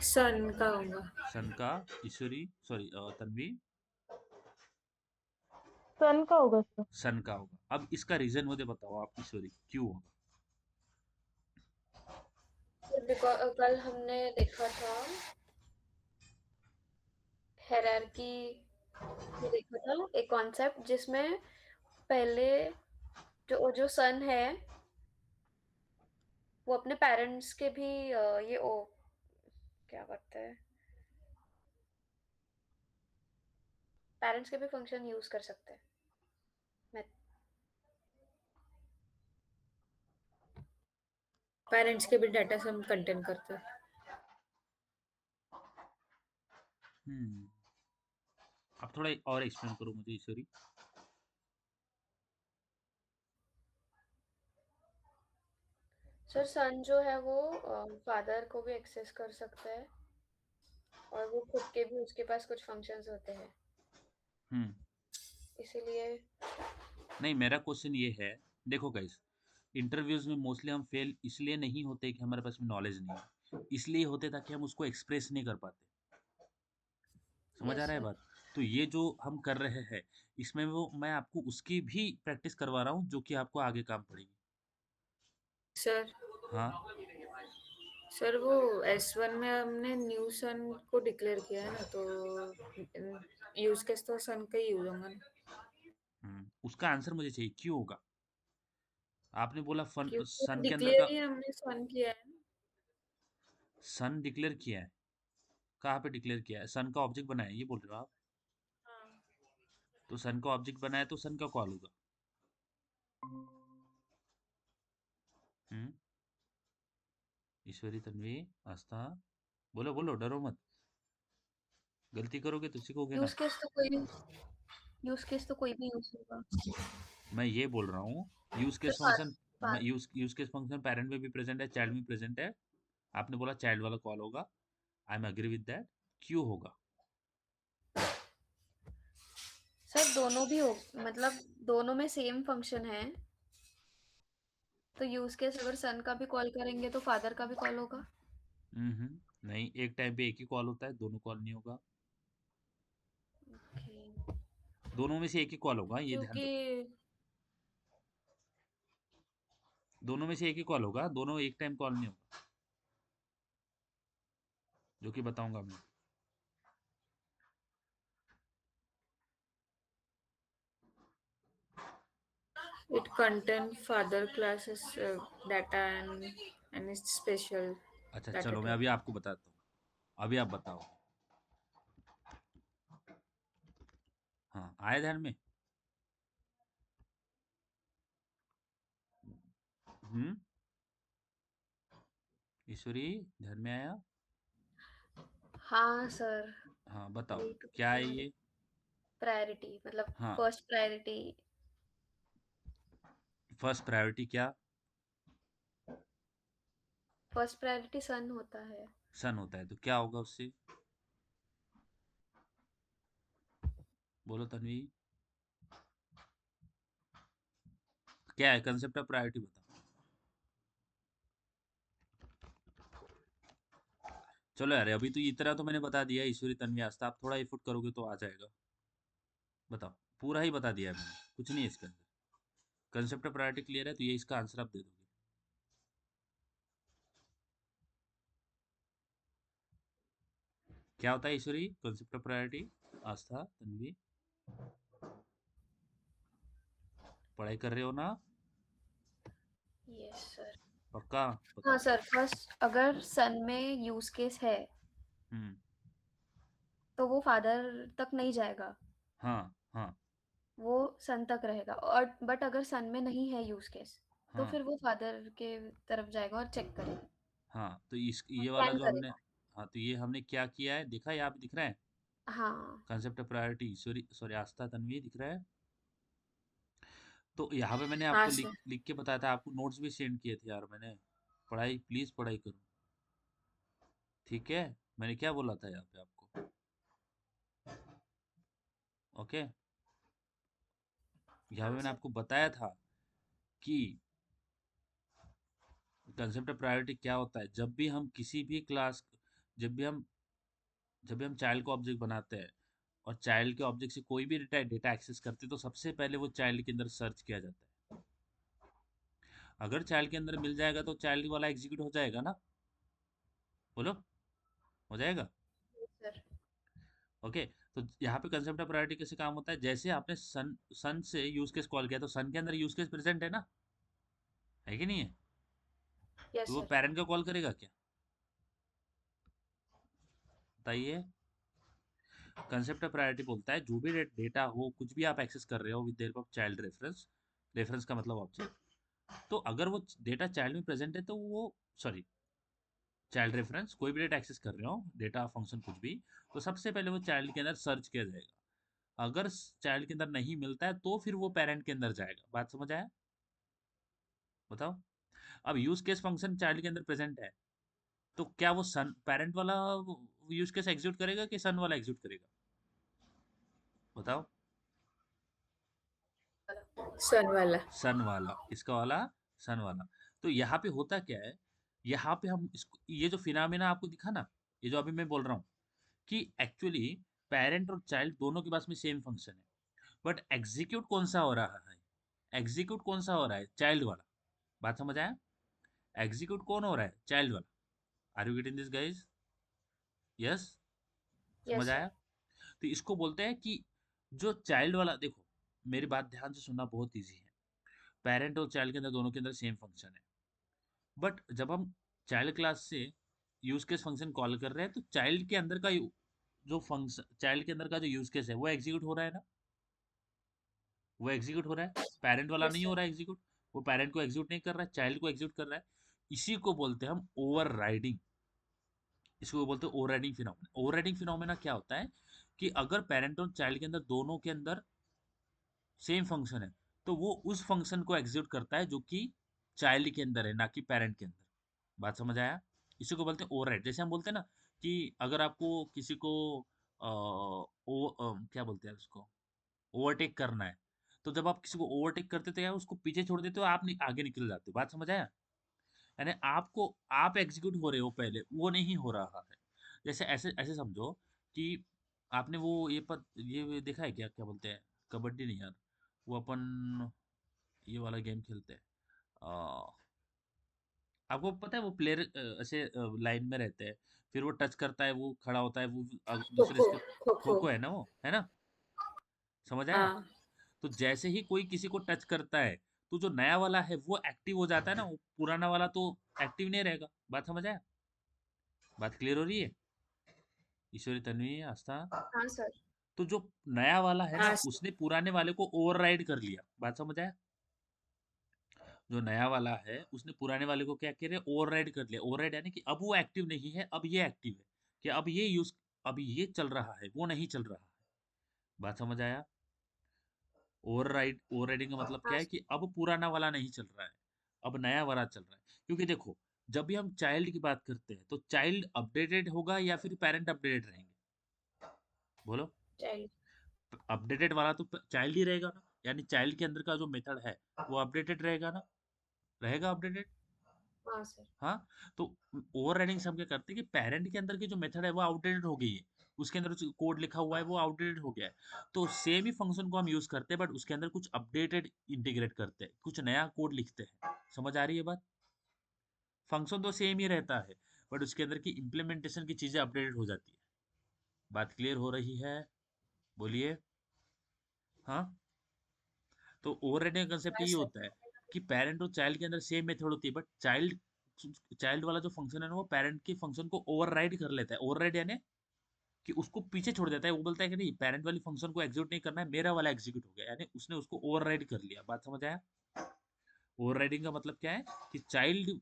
सन का होगा। सन का। ईश्वरी सॉरी तन्वी। सन का होगा सर। सन का होगा। अब इसका रीजन मुझे बताओ आप ईश्वरी, क्यों होगा? कल हमने देखा था हायरार्की में, देखा था एक कॉन्सेप्ट जिसमें पहले जो सन है वो अपने पेरेंट्स के भी ये ओ क्या करते हैं, पेरेंट्स के भी फंक्शन यूज कर सकते हैं। पेरेंट्स के भी डाटा सम कंटेन करते हैं। हम्म। अब थोड़ा और एक्सप्लेन करो मुझे ईश्वरी। सर सन जो है वो फादर को भी एक्सेस कर सकता है और वो खुद के भी उसके पास कुछ फंक्शंस होते हैं, हम्म। इसीलिए। नहीं, मेरा क्वेश्चन ये है, देखो गाइस, इंटरव्यूज में मोस्टली हम फेल इसलिए नहीं होते कि हमारे पास में नॉलेज नहीं है, इसलिए होते ताकि हम उसको एक्सप्रेस नहीं कर पाते। समझ आ यस रहा है सर। बात? तो ये जो हम कर रहे हैं, इसमें वो मैं आपको उसकी भी प्रैक्टिस करवा रहा हूँ जो कि आपको आगे काम पड़ेगी। सर हाँ। सर वो S1 में हमने न्यू सन को डिक्लेयर किया है ना, तो यूज केस तो सन का ही यूज होगा ना। उसका आंसर मुझे चाहिए, क्यों होगा? आपने बोला फन क्योंकि सन के अंदर डिक्लेयर का। ही हमने सन किया है ना। सन डिक्लेयर किया है? कहाँ पे डिक्लेयर किया है? सन का ऑब्जेक्ट बनाया है, ये बोल रहे हो आप? हाँ। तो सन का ऑब्जेक्ट बनाया तो सन का कॉल होगा। हम्म। ईश्वरी, तन्वी, आस्था, बोलो बोलो, डरो मत। गलती करोगे तो सीखोगे ना। यूज केस तो कोई भी यूज होगा। मैं ये बोल रहा हूँ, यूज सर केस फंक्शन। मैं पास यूज केस फंक्शन पेरेंट में भी प्रेजेंट है, चाइल्ड में प्रेजेंट है। आपने बोला चाइल्ड वाला कॉल होगा। I am agree with that. क्यों होगा? सर दोनों भी हो, मतलब दोनों में सेम फंक्शन है, तो यूज केस अगर सन का भी कॉल करेंगे तो फादर का भी कॉल होगा। नहीं, एक टाइम पे एक ही कॉल होता है, दोनों कॉल नहीं होगा। ओके। दोनों में से एक ही कॉल होगा, ये ध्यान क्योंकि रखो। दोनों में से एक ही कॉल होगा, दोनों एक टाइम कॉल नहीं होगा, जो कि बताऊंगा मैं। it contain father classes data and its special अच्छा data चलो, मैं type. अभी आपको बताता हूँ। अभी आप बताओ। हाँ, आए ध्यान में? हम्म। ईश्वरी, ध्यान में आया? हाँ सर। हाँ बताओ, यही तो क्या बता है रहे, ये? प्रायोरिटी मतलब हाँ। First priority. फर्स्ट प्रायोरिटी क्या? फर्स्ट प्रायोरिटी सन होता है। सन होता है, तो क्या होगा उससे? बोलो तन्वी। क्या है कंसेप्ट ऑफ प्रायोरिटी, बताओ। चलो यार, अभी तो इतना तो मैंने बता दिया ईश्वरी, तन्वी, आस्था, आप थोड़ा एफर्ट करोगे तो आ जाएगा। बताओ। पूरा ही बता दिया है मैंने, कुछ नहीं है इसके अंदर। कंसेप्ट ऑफ प्रायोरिटी क्लियर है तो ये इसका आंसर आप दे दोगे। क्या होता है ईश्वरी कंसेप्ट ऑफ प्रायोरिटी? आस्था, तन्वी, पढ़ाई कर रहे हो ना? Yes sir. पक्का? हाँ बताओ। सर, फर्स्ट अगर सन में यूज केस है हम्म। तो वो फादर तक नहीं जाएगा, हाँ हाँ। वो सन तक रहेगा। और बट अगर सन में नहीं है यूज केस तो हाँ फिर वो फादर के तरफ जाएगा और चेक करेगा, हाँ, तो इस ये वाला स्कैन जो हमने। करेगा। हाँ, तो ये हमने क्या किया है, दिखा है? यहाँ पे दिख रहा है हाँ। Concept of priority? Sorry sorry, Aastha, Tanvi, दिख रहा है? तो यहाँ पे मैंने हाँ आपको लिख सर। लिख के बताया था, आपको नोट्स भी सेंड किए थे यार मैंने। पढ़ाई प्लीज पढ़ाई करो। ठीक है? मैंने क्या बोला था यहाँ पे आपको? ओके, यहाँ पे हाँ मैंने सर। आपको बताया था कि कंसेप्ट ऑफ प्रायोरिटी क्या होता है। जब भी हम किसी भी क्लास, जब भी हम जब भी हम चाइल्ड को ऑब्जेक्ट बनाते हैं और चाइल्ड के ऑब्जेक्ट से कोई भी डेटा एक्सेस करते हैं, तो सबसे पहले वो चाइल्ड के अंदर सर्च किया जाता है। अगर चाइल्ड के अंदर मिल जाएगा तो चाइल्ड वाला एग्जीक्यूट हो जाएगा ना, बोलो, हो जाएगा। सर। ओके, तो यहाँ पे कंसेप्ट ऑफ प्रायोरिटी कैसे काम होता है, जैसे आपने सन सन से यूज केस कॉल किया तो सन के अंदर यूज केस प्रेजेंट है ना, है कि नहीं है? तो यस वो सर। पेरेंट का कॉल करेगा क्या, बताइए। कंसेप्ट ऑफ प्रायोरिटी बोलता है जो भी डेटा हो, कुछ भी आप एक्सेस कर रहे हो with help of child reference, reference का मतलब ऑब्जेक्ट, तो अगर वो डेटा चाइल्ड में प्रेजेंट है तो वो, सॉरी, चाइल्ड रेफरेंस कोई भी डेटा एक्सेस कर रहे हो, डेटा फंक्शन कुछ भी, तो सबसे पहले वो चाइल्ड के अंदर सर्च किया जाएगा। अगर चाइल्ड के अंदर नहीं मिलता है तो फिर वो पेरेंट के अंदर जाएगा। बात समझ आया, बताओ। अब यूज केस फंक्शन चाइल्ड के अंदर प्रेजेंट है, तो क्या वो सन पेरेंट वाला यूज केस एग्जीक्यूट करेगा कि सन वाला एग्जीक्यूट करेगा, बताओ। सन वाला। सन वाला, किसका वाला, सन वाला। तो यहाँ पे होता क्या है, यहाँ पे हम इसको, ये जो फिनोमेना आपको दिखा ना, ये जो अभी मैं बोल रहा हूँ कि एक्चुअली पेरेंट और चाइल्ड दोनों के पास में सेम फंक्शन है, बट एग्जीक्यूट कौन सा हो रहा है, एग्जीक्यूट कौन सा हो रहा है, चाइल्ड वाला। बात समझ आया, एग्जीक्यूट कौन हो रहा है, चाइल्ड वाला। Are you getting this guys, yes, समझ यस आया। सर। तो इसको बोलते हैं कि जो चाइल्ड वाला, देखो मेरी बात ध्यान से सुनना, बहुत ईजी है। पेरेंट और चाइल्ड के अंदर दोनों के अंदर सेम फंक्शन है, बट जब हम चाइल्ड क्लास से यूज केस फंक्शन कॉल कर रहे हैं तो चाइल्ड के अंदर का जो फंक्शन, चाइल्ड के अंदर का जो यूज केस है वो एग्जीक्यूट हो रहा है ना, वो एग्जीक्यूट हो रहा है, पेरेंट वाला यस नहीं हो सर। रहा है एग्जीक्यूट। वो पेरेंट को एग्जीक्यूट नहीं कर रहा है, चाइल्ड को एग्जीक्यूट कर रहा है। इसी को बोलते हैं हम ओवर राइडिंग, इसको बोलते हैं over riding phenomena. Over riding phenomena क्या होता है कि अगर पेरेंट और चाइल्ड के अंदर दोनों के अंदर सेम फंक्शन है, तो वो उस फंक्शन को एग्जीक्यूट करता है जो कि चाइल्ड के अंदर है, ना कि पेरेंट के अंदर। बात समझ आया, इसी को बोलते हैं ओवरराइड। जैसे हम बोलते हैं ना कि अगर आपको किसी को क्या बोलते हैं उसको, ओवरटेक करना है, तो जब आप किसी को ओवरटेक करते थे या उसको पीछे छोड़ देते हो, आप आगे निकल जाते हो। बात समझ आया, यानी आपको, आप एग्जीक्यूट हो रहे हो पहले, वो नहीं हो रहा है। जैसे ऐसे ऐसे समझो कि आपने वो ये देखा है क्या, क्या बोलते हैं, कबड्डी नहीं यार, वो अपन ये वाला गेम खेलते हैं, आपको पता है वो प्लेयर ऐसे लाइन में रहते हैं, फिर वो टच करता है, वो खड़ा होता है, वो खो दूसरे खो। से, खो खो खो। खो है ना, वो है ना, समझ आया। हाँ। तो जैसे ही कोई किसी को टच करता है, तो जो नया वाला है वो एक्टिव हो जाता है ना, वो पुराना वाला तो एक्टिव नहीं रहेगा। बात समझ आया, बात क्लियर हो रही है, ईश्वरी, तन्वी, आस्था। हाँ सर। तो जो नया वाला है ना, हाँ सर। उसने पुराने वाले को ओवरराइड कर लिया। बात समझ आया, जो नया वाला है उसने पुराने वाले को क्या किया, ओवरराइड कर लिया। ओवरराइड यानी कि अब वो एक्टिव नहीं है, अब ये एक्टिव है, कि अब ये यूज, अब ये चल रहा है, वो नहीं चल रहा है। बात समझ आया, ओवरराइडिंग का मतलब क्या हाँ है कि अब पुराना वाला नहीं चल रहा है, अब नया वाला चल रहा है। क्योंकि देखो, जब भी हम चाइल्ड की बात करते हैं तो चाइल्ड अपडेटेड होगा या फिर पेरेंट अपडेटेड रहेंगे, बोलो। चाइल्ड। अपडेटेड वाला तो चाइल्ड ही रहेगा ना, यानी चाइल्ड के अंदर का जो मेथड है वो अपडेटेड रहेगा ना, रहेगा अपडेटेड। हाँ सर। हाँ, तो ओवर राइडिंग से हम क्या करते हैं कि पेरेंट के अंदर की जो मेथड है वो आउटडेटेड हो गई है, उसके अंदर जो कोड लिखा हुआ है वो आउटडेटेड हो गया है। तो सेम ही फंक्शन को हम यूज करते हैं, बट उसके अंदर कुछ अपडेटेड इंटीग्रेट करते हैं, कुछ नया कोड लिखते हैं। समझ आ रही है बात, फंक्शन तो सेम ही रहता है, बट उसके अंदर की इम्प्लीमेंटेशन की चीजें अपडेटेड हो जाती है। बात क्लियर हो रही है, बोलिए। हाँ, तो ओवरराइडिंग का कंसेप्ट यही यस सर। होता है कि पेरेंट और चाइल्ड के अंदर सेम मेथड होती है, बट चाइल्ड चाइल्ड वाला जो फंक्शन है ना, वो पेरेंट के फंक्शन को ओवरराइड कर लेता है। ओवरराइड यानी कि उसको पीछे छोड़ देता है, वो बोलता है कि नहीं, पेरेंट वाली फंक्शन को एग्जीक्यूट नहीं करना है, मेरा वाला एग्जीक्यूट हो गया, यानी उसने उसको ओवरराइड कर लिया। बात समझ आया, ओवरराइडिंग का मतलब क्या है कि चाइल्ड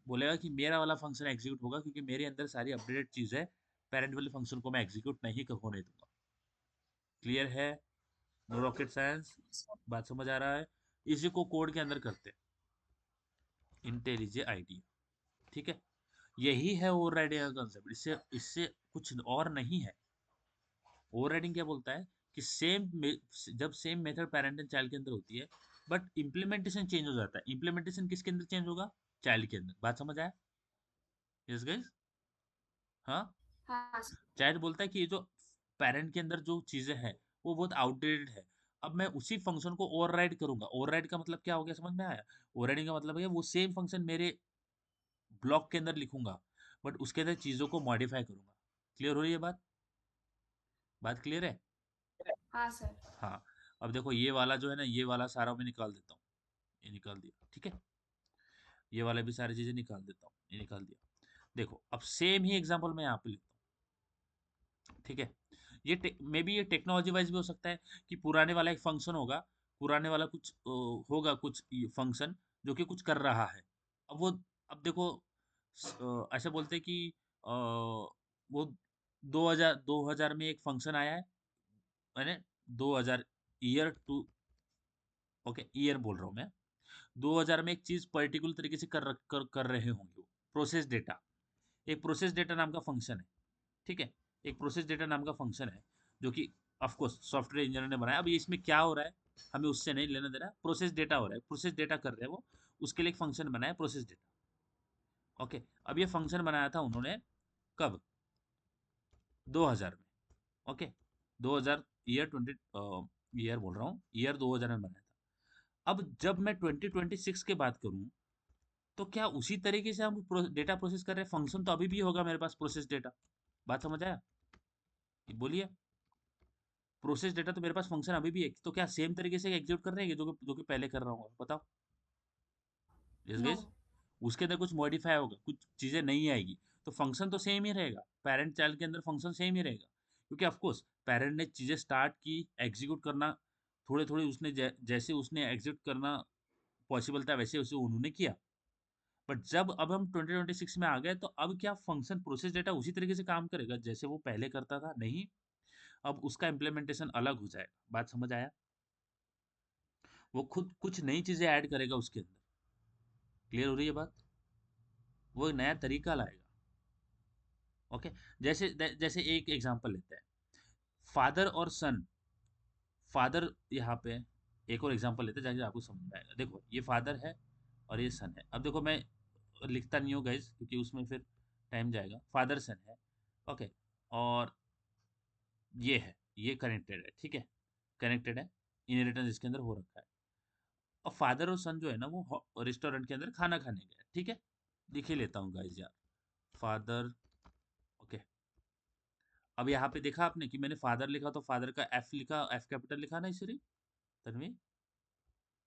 बोलेगा कि मेरा वाला फंक्शन एग्जीक्यूट होगा क्योंकि मेरे अंदर सारी अपडेटेड चीज है, पेरेंट वाले फंक्शन को मैं एग्जीक्यूट नहीं होने दूंगा। क्लियर है, नो रॉकेट साइंस, बात समझ आ रहा है। इसी को कोड के अंदर करते हैं, इंटेलिजेंट आइडिया, ठीक है। यही है ओवरराइडिंग का कंसेप्ट, इससे इससे कुछ और नहीं है। ओवरराइडिंग क्या बोलता है कि जब same method parent and child के अंदर होती है, बट इम्प्लीमेंटेशन चेंज हो जाता है। इम्प्लीमेंटेशन किसके अंदर चेंज होगा? चाइल्ड के अंदर। बात समझ आया? Yes guys? हाँ। हाँ सर। चाइल्ड बोलता है कि ये जो पेरेंट के अंदर जो चीजें हैं वो बहुत आउटडेटेड है, अब मैं उसी फंक्शन को ओवरराइड करूंगा। ओवरराइड का मतलब क्या हो गया, समझ में आया? ओवरराइडिंग का मतलब है वो सेम फंक्शन मेरे ब्लॉक के अंदर लिखूंगा, बट उसके अंदर चीजों को मॉडिफाई करूंगा। क्लियर हो रही है बात? बात क्लियर है? हाँ सर। हाँ। अब देखो ये वाला जो है ना, ये वाला सारा मैं निकाल देता हूँ। ये निकाल दिया, ठीक है। ये वाला भी सारी चीजें निकाल देता हूँ, ये निकाल दिया। देखो अब सेम ही एग्जांपल मैं यहाँ पे लेता हूँ, ठीक है। ये मे बी ये टेक्नोलॉजी वाइज भी हो सकता है कि पुराने वाला एक फंक्शन होगा, पुराने वाला कुछ होगा कुछ फंक्शन जो कि कुछ कर रहा है। अब वो, अब देखो ऐसे बोलते हैं कि वो 2000 में एक फंक्शन आया है, मैंने 2000 ईयर टू, ओके ईयर बोल रहा हूँ मैं। 2000 में एक चीज पर्टिकुलर तरीके से कर रहे होंगे वो। प्रोसेस डेटा, एक प्रोसेस डेटा नाम का फंक्शन है, ठीक है। एक प्रोसेस डेटा नाम का फंक्शन है जो कि ऑफ कोर्स सॉफ्टवेयर इंजीनियर ने बनाया। अब ये इसमें क्या हो रहा है हमें उससे नहीं लेना देना, प्रोसेस डेटा हो रहा है, प्रोसेस डेटा कर रहे हैं वो। उसके लिए एक फंक्शन बनाया प्रोसेस डेटा, ओके। अब ये फंक्शन बनाया था उन्होंने कब? 2000 में, ओके। 2000 ईयर 20 ईयर बोल रहा हूँ, ईयर 2000 में बनाया था। अब जब मैं 2026 की बात करूँ तो क्या उसी तरीके से हम डेटा प्रोसेस कर रहे हैं? फंक्शन तो अभी भी होगा मेरे पास प्रोसेस डेटा। बात समझ आया? बोलिए। प्रोसेस डेटा तो मेरे पास फंक्शन अभी भी है, तो क्या सेम तरीके से एग्जीक्यूट कर रहे हैं जो कि पहले कर रहा हूँ? बताओ। Yes no. गाइस? उसके अंदर कुछ मॉडिफाई होगा, कुछ चीजें नहीं आएगी, तो फंक्शन तो सेम ही रहेगा। पेरेंट चाइल्ड के अंदर फंक्शन सेम ही रहेगा, क्योंकि ऑफ कोर्स पेरेंट ने चीजें स्टार्ट की एग्जीक्यूट करना, थोड़े थोड़े उसने जैसे उसने एग्जीक्यूट करना पॉसिबल था वैसे वैसे उन्होंने किया। बट जब अब हम 2026 में आ गए तो अब क्या फंक्शन प्रोसेस डेटा उसी तरीके से काम करेगा जैसे वो पहले करता था? नहीं, अब उसका इम्प्लीमेंटेशन अलग हो जाएगा। बात समझ आया? वो खुद कुछ नई चीजें ऐड करेगा उसके अंदर। क्लियर हो रही है बात? वो एक नया तरीका लाएगा, ओके। जैसे एक एग्जांपल लेते हैं, फादर और सन। फादर यहाँ पे, एक और एग्जांपल लेते हैं जहाँ आपको समझ में आएगा। देखो ये फादर है और ये सन है। अब देखो मैं लिखता नहीं हूँ गाइस क्योंकि उसमें फिर टाइम जाएगा। फादर सन है, ओके। और ये है, ये कनेक्टेड है, ठीक है। कनेक्टेड है, इनहेरिटेंस इसके अंदर हो रखा है। और फादर और सन जो है ना वो रेस्टोरेंट के अंदर खाना खाने गए, ठीक है। लिख ही लेता हूँ गाइस यार, फादर, ओके। अब यहाँ पे देखा आपने कि मैंने फादर लिखा तो फादर का एफ लिखा, एफ कैपिटल लिखा ना इसे, तन्वी,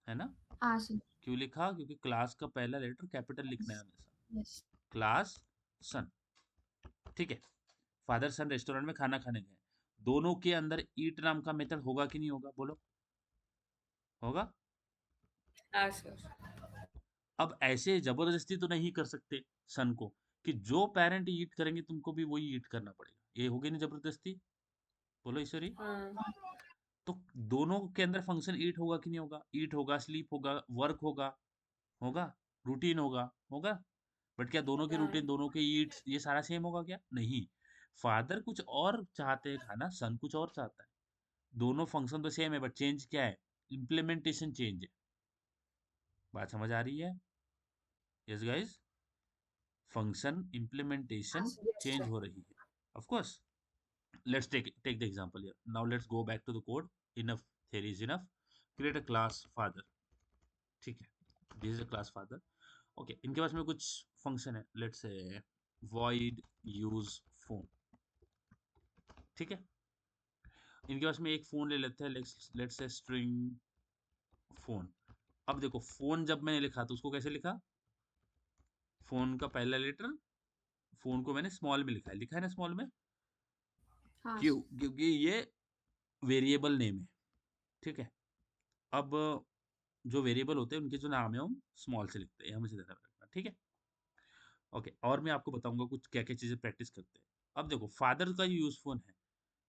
है ना? हाँ सर। क्यों लिखा? क्योंकि क्लास का पहला लेटर कैपिटल लिखना है हमेशा। यस। क्लास सन, ठीक है। फादर सन रेस्टोरेंट में खाना खाने गए, दोनों के अंदर ईट नाम का मेथड होगा कि नहीं होगा? बोलो। होगा। हाँ सर। अब ऐसे जबरदस्ती तो नहीं कर सकते सन को कि जो पेरेंट ईट करेंगे तुमको भी वही ईट करना पड़ेगा, ये होगी नहीं जबरदस्ती? बोलो ईश्वरी। हाँ। तो दोनों के अंदर फंक्शन ईट होगा कि नहीं होगा? ईट होगा, स्लीप होगा, वर्क होगा, होगा, रूटीन होगा, होगा। बट क्या दोनों के रूटीन, हाँ। दोनों के ईट्स ये सारा सेम होगा? क्या नहीं। फादर कुछ और चाहते हैं खाना, सन कुछ और चाहता है। दोनों फंक्शन तो सेम है बट चेंज क्या है? इम्प्लीमेंटेशन चेंज है। बात समझ आ रही है? Yes guys? फंक्शन हाँ implementation sir. Yes change sir. हो रही है। Of course. Let's take the example here. Now let's go back to the code. Enough theory is enough. Create a class father, ठीक है। This is a class father, okay। इनके पास में कुछ फंक्शन है, let's say void use phone, ठीक है। इनके पास में एक फोन ले लेते हैं, let's say string phone। अब देखो फोन जब मैंने लिखा तो उसको कैसे लिखा? फोन का पहला लेटर, फोन को मैंने स्मॉल में लिखा है ना स्मॉल में। हाँ क्यों? सर। क्योंकि ये वेरिएबल नेम है, ठीक है। अब जो वेरिएबल होते हैं उनके जो नाम है हम स्मॉल से लिखते हैं, हमें से ध्यान रखना, ठीक है। ओके, और मैं आपको बताऊंगा कुछ क्या क्या चीजें प्रैक्टिस करते हैं। अब देखो फादर का यूज फोन है,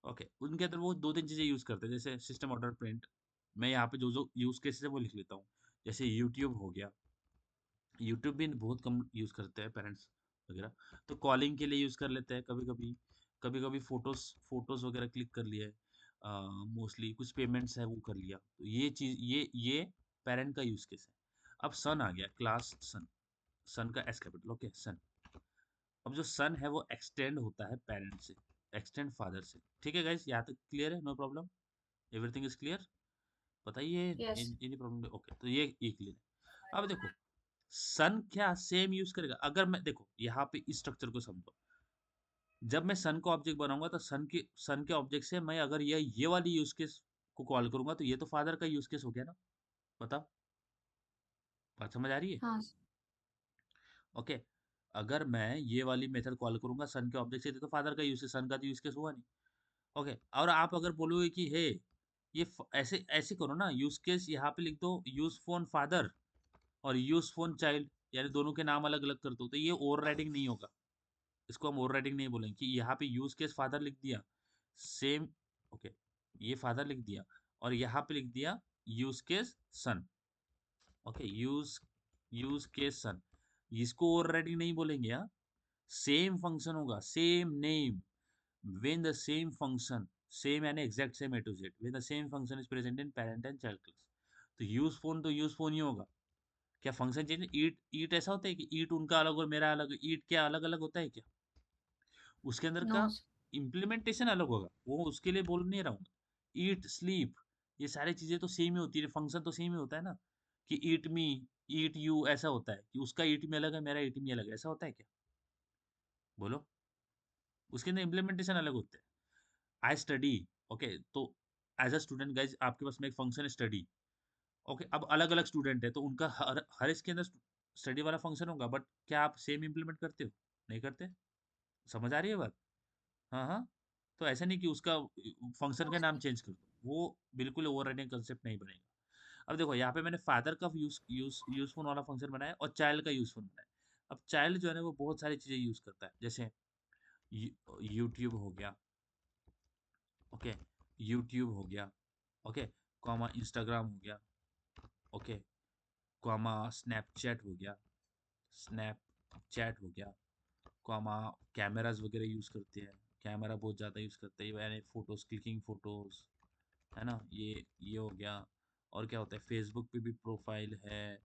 ओके। उनके अंदर वो दो तीन चीजें यूज करते हैं, जैसे सिस्टम ऑर्डर प्रिंट। मैं यहाँ पे जो जो यूज केसेस है वो लिख लेता हूँ। जैसे यूट्यूब हो गया, यूट्यूब भी बहुत कम यूज करते हैं पेरेंट्स वगैरह, तो कॉलिंग के लिए यूज कर लेते हैं कभी कभी। कभी कभी फोटोज फोटोज वगैरह क्लिक कर लिए, मोस्टली कुछ पेमेंट्स है वो कर लिया, तो ये चीज ये पेरेंट का यूज केस है। अब सन आ गया, क्लास सन, सन का एस कैपिटल, ओके सन। अब जो सन है वो एक्सटेंड होता है पेरेंट से, एक्सटेंड फादर से। ठीक है गाइस, यहाँ तक क्लियर है? No problem, everything is clear? बताइए यस। Any problem? ओके, तो ये क्लियर है। अब देखो सन क्या सेम यूज करेगा, अगर मैं देखो यहाँ पे इस स्ट्रक्चर को समझो। जब मैं सन का ऑब्जेक्ट बनाऊंगा तो सन के ऑब्जेक्ट से मैं अगर ये वाली यूज केस को कॉल करूंगा तो ये तो फादर का यूज केस हो गया ना। बताओ, बात समझ आ रही है? हाँ। ओके, अगर मैं ये वाली मेथड कॉल करूंगा सन के ऑब्जेक्ट से तो फादर का यूज, सन का तो यूज केस हुआ नहीं। ओके, और आप अगर बोलोगे कि हे ऐसे ऐसे करो ना, यूज केस यहाँ पे लिख दो, यूज फोन फादर और यूज फोन चाइल्ड, यानी दोनों के नाम अलग अलग कर दो, तो ये ओवरराइडिंग नहीं होगा। इसको हम ओवरराइडिंग नहीं बोलेंगे कि यहाँ पे यूज केस फादर लिख दिया सेम। ओके, ये फादर लिख दिया और यहाँ पे लिख दिया यूज केस सन। ओके, यूज केस सन, इसको ओवरराइडिंग नहीं बोलेंगे। हाँ, सेम फंक्शन होगा, same name, when the same function, same यानी exact same A to Z, when the same function is present in parent and child class, तो यूज फोन ही होगा। क्या फंक्शन चेंज, ईट ईट ऐसा होता है कि ईट उनका अलग और मेरा अलग, ईट क्या अलग अलग होता है क्या? उसके अंदर नो। का इम्प्लीमेंटेशन अलग होगा, वो उसके लिए बोल नहीं रहा हूँ। ईट स्लीप ये सारी चीजें तो सेम ही होती है, फंक्शन तो सेम ही होता है ना। कि ईट मी, ईट यू ऐसा होता है कि उसका ईट मी अलग है, मेरा ईट मी अलग है, ऐसा होता है क्या? बोलो, उसके अंदर इम्प्लीमेंटेशन अलग होते हैं। आई स्टडी, ओके, तो एज अ स्टूडेंट गाइज आपके पास में एक फंक्शन है स्टडी। ओके, अब अलग अलग स्टूडेंट है तो उनका हर इसके अंदर स्टडी वाला फंक्शन होगा, बट क्या आप सेम इम्प्लीमेंट करते हो? नहीं करते। समझ आ रही है बात? हाँ हाँ, तो ऐसा नहीं कि उसका फंक्शन का नाम चेंज कर दो, वो बिल्कुल ओवरराइडिंग कंसेप्ट नहीं बनेगा। अब देखो यहाँ पे मैंने फादर का यूजफुल वाला फंक्शन बनाया और चाइल्ड का यूजफुल बनाया। अब चाइल्ड जो है ना वो बहुत सारी चीजें यूज करता है, जैसे यूट्यूब हो गया, ओके, यूट्यूब हो गया, ओके, कॉमा इंस्टाग्राम हो गया, ओके, कॉमा स्नैपचैट हो गया, स्नैपचैट हो गया, कॉमा कैमराज वगैरह यूज़ करते हैं, कैमरा बहुत ज़्यादा यूज़ करते हैं, यानी फ़ोटोज़, क्लिकिंग फ़ोटोज़, है ना, ये हो गया। और क्या होता है, फेसबुक पे भी प्रोफाइल है,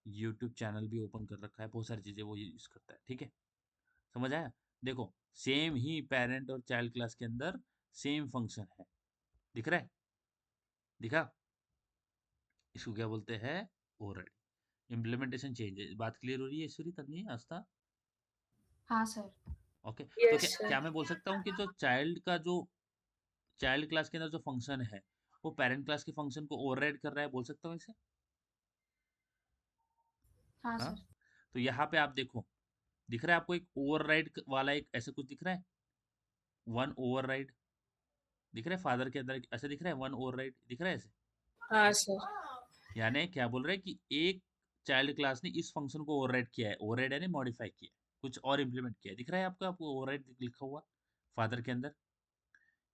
यूट्यूब चैनल भी ओपन कर रखा है, बहुत सारी चीज़ें वो यूज़ करता है। ठीक है, समझ आया? देखो सेम ही पेरेंट और चाइल्ड क्लास के अंदर सेम फंक्शन है, दिख रहा है? दिखा? इसको क्या बोलते हैं? ओवरराइड, इम्प्लीमेंटेशन चेंज है। बात क्लियर हो रही है ईश्वरी, तन्वी, आस्था? हाँ सर। ओके, तो क्या यस सर। क्या मैं बोल सकता हूँ कि जो चाइल्ड क्लास के अंदर जो फंक्शन है वो पेरेंट क्लास के फंक्शन को ओवरराइड कर रहा है, बोल सकता हूँ इसे? हाँ हाँ, सर। तो यहाँ पे आप देखो, दिख रहा है आपको एक ओवरराइड वाला एक ऐसा कुछ दिख रहा है, वन ओवरराइड दिख रहा है फादर के अंदर ऐसा दिख रहा है, वन ओवरराइड दिख रहा है ऐसे। हाँ सर। यानी क्या बोल रहे हैं कि एक चाइल्ड क्लास ने इस फंक्शन को ओवरराइड किया है, ओवरराइड यानी मॉडिफाई किया है, कुछ और इम्प्लीमेंट किया है, दिख रहा है आपको ओवरराइड लिखा हुआ फादर के अंदर।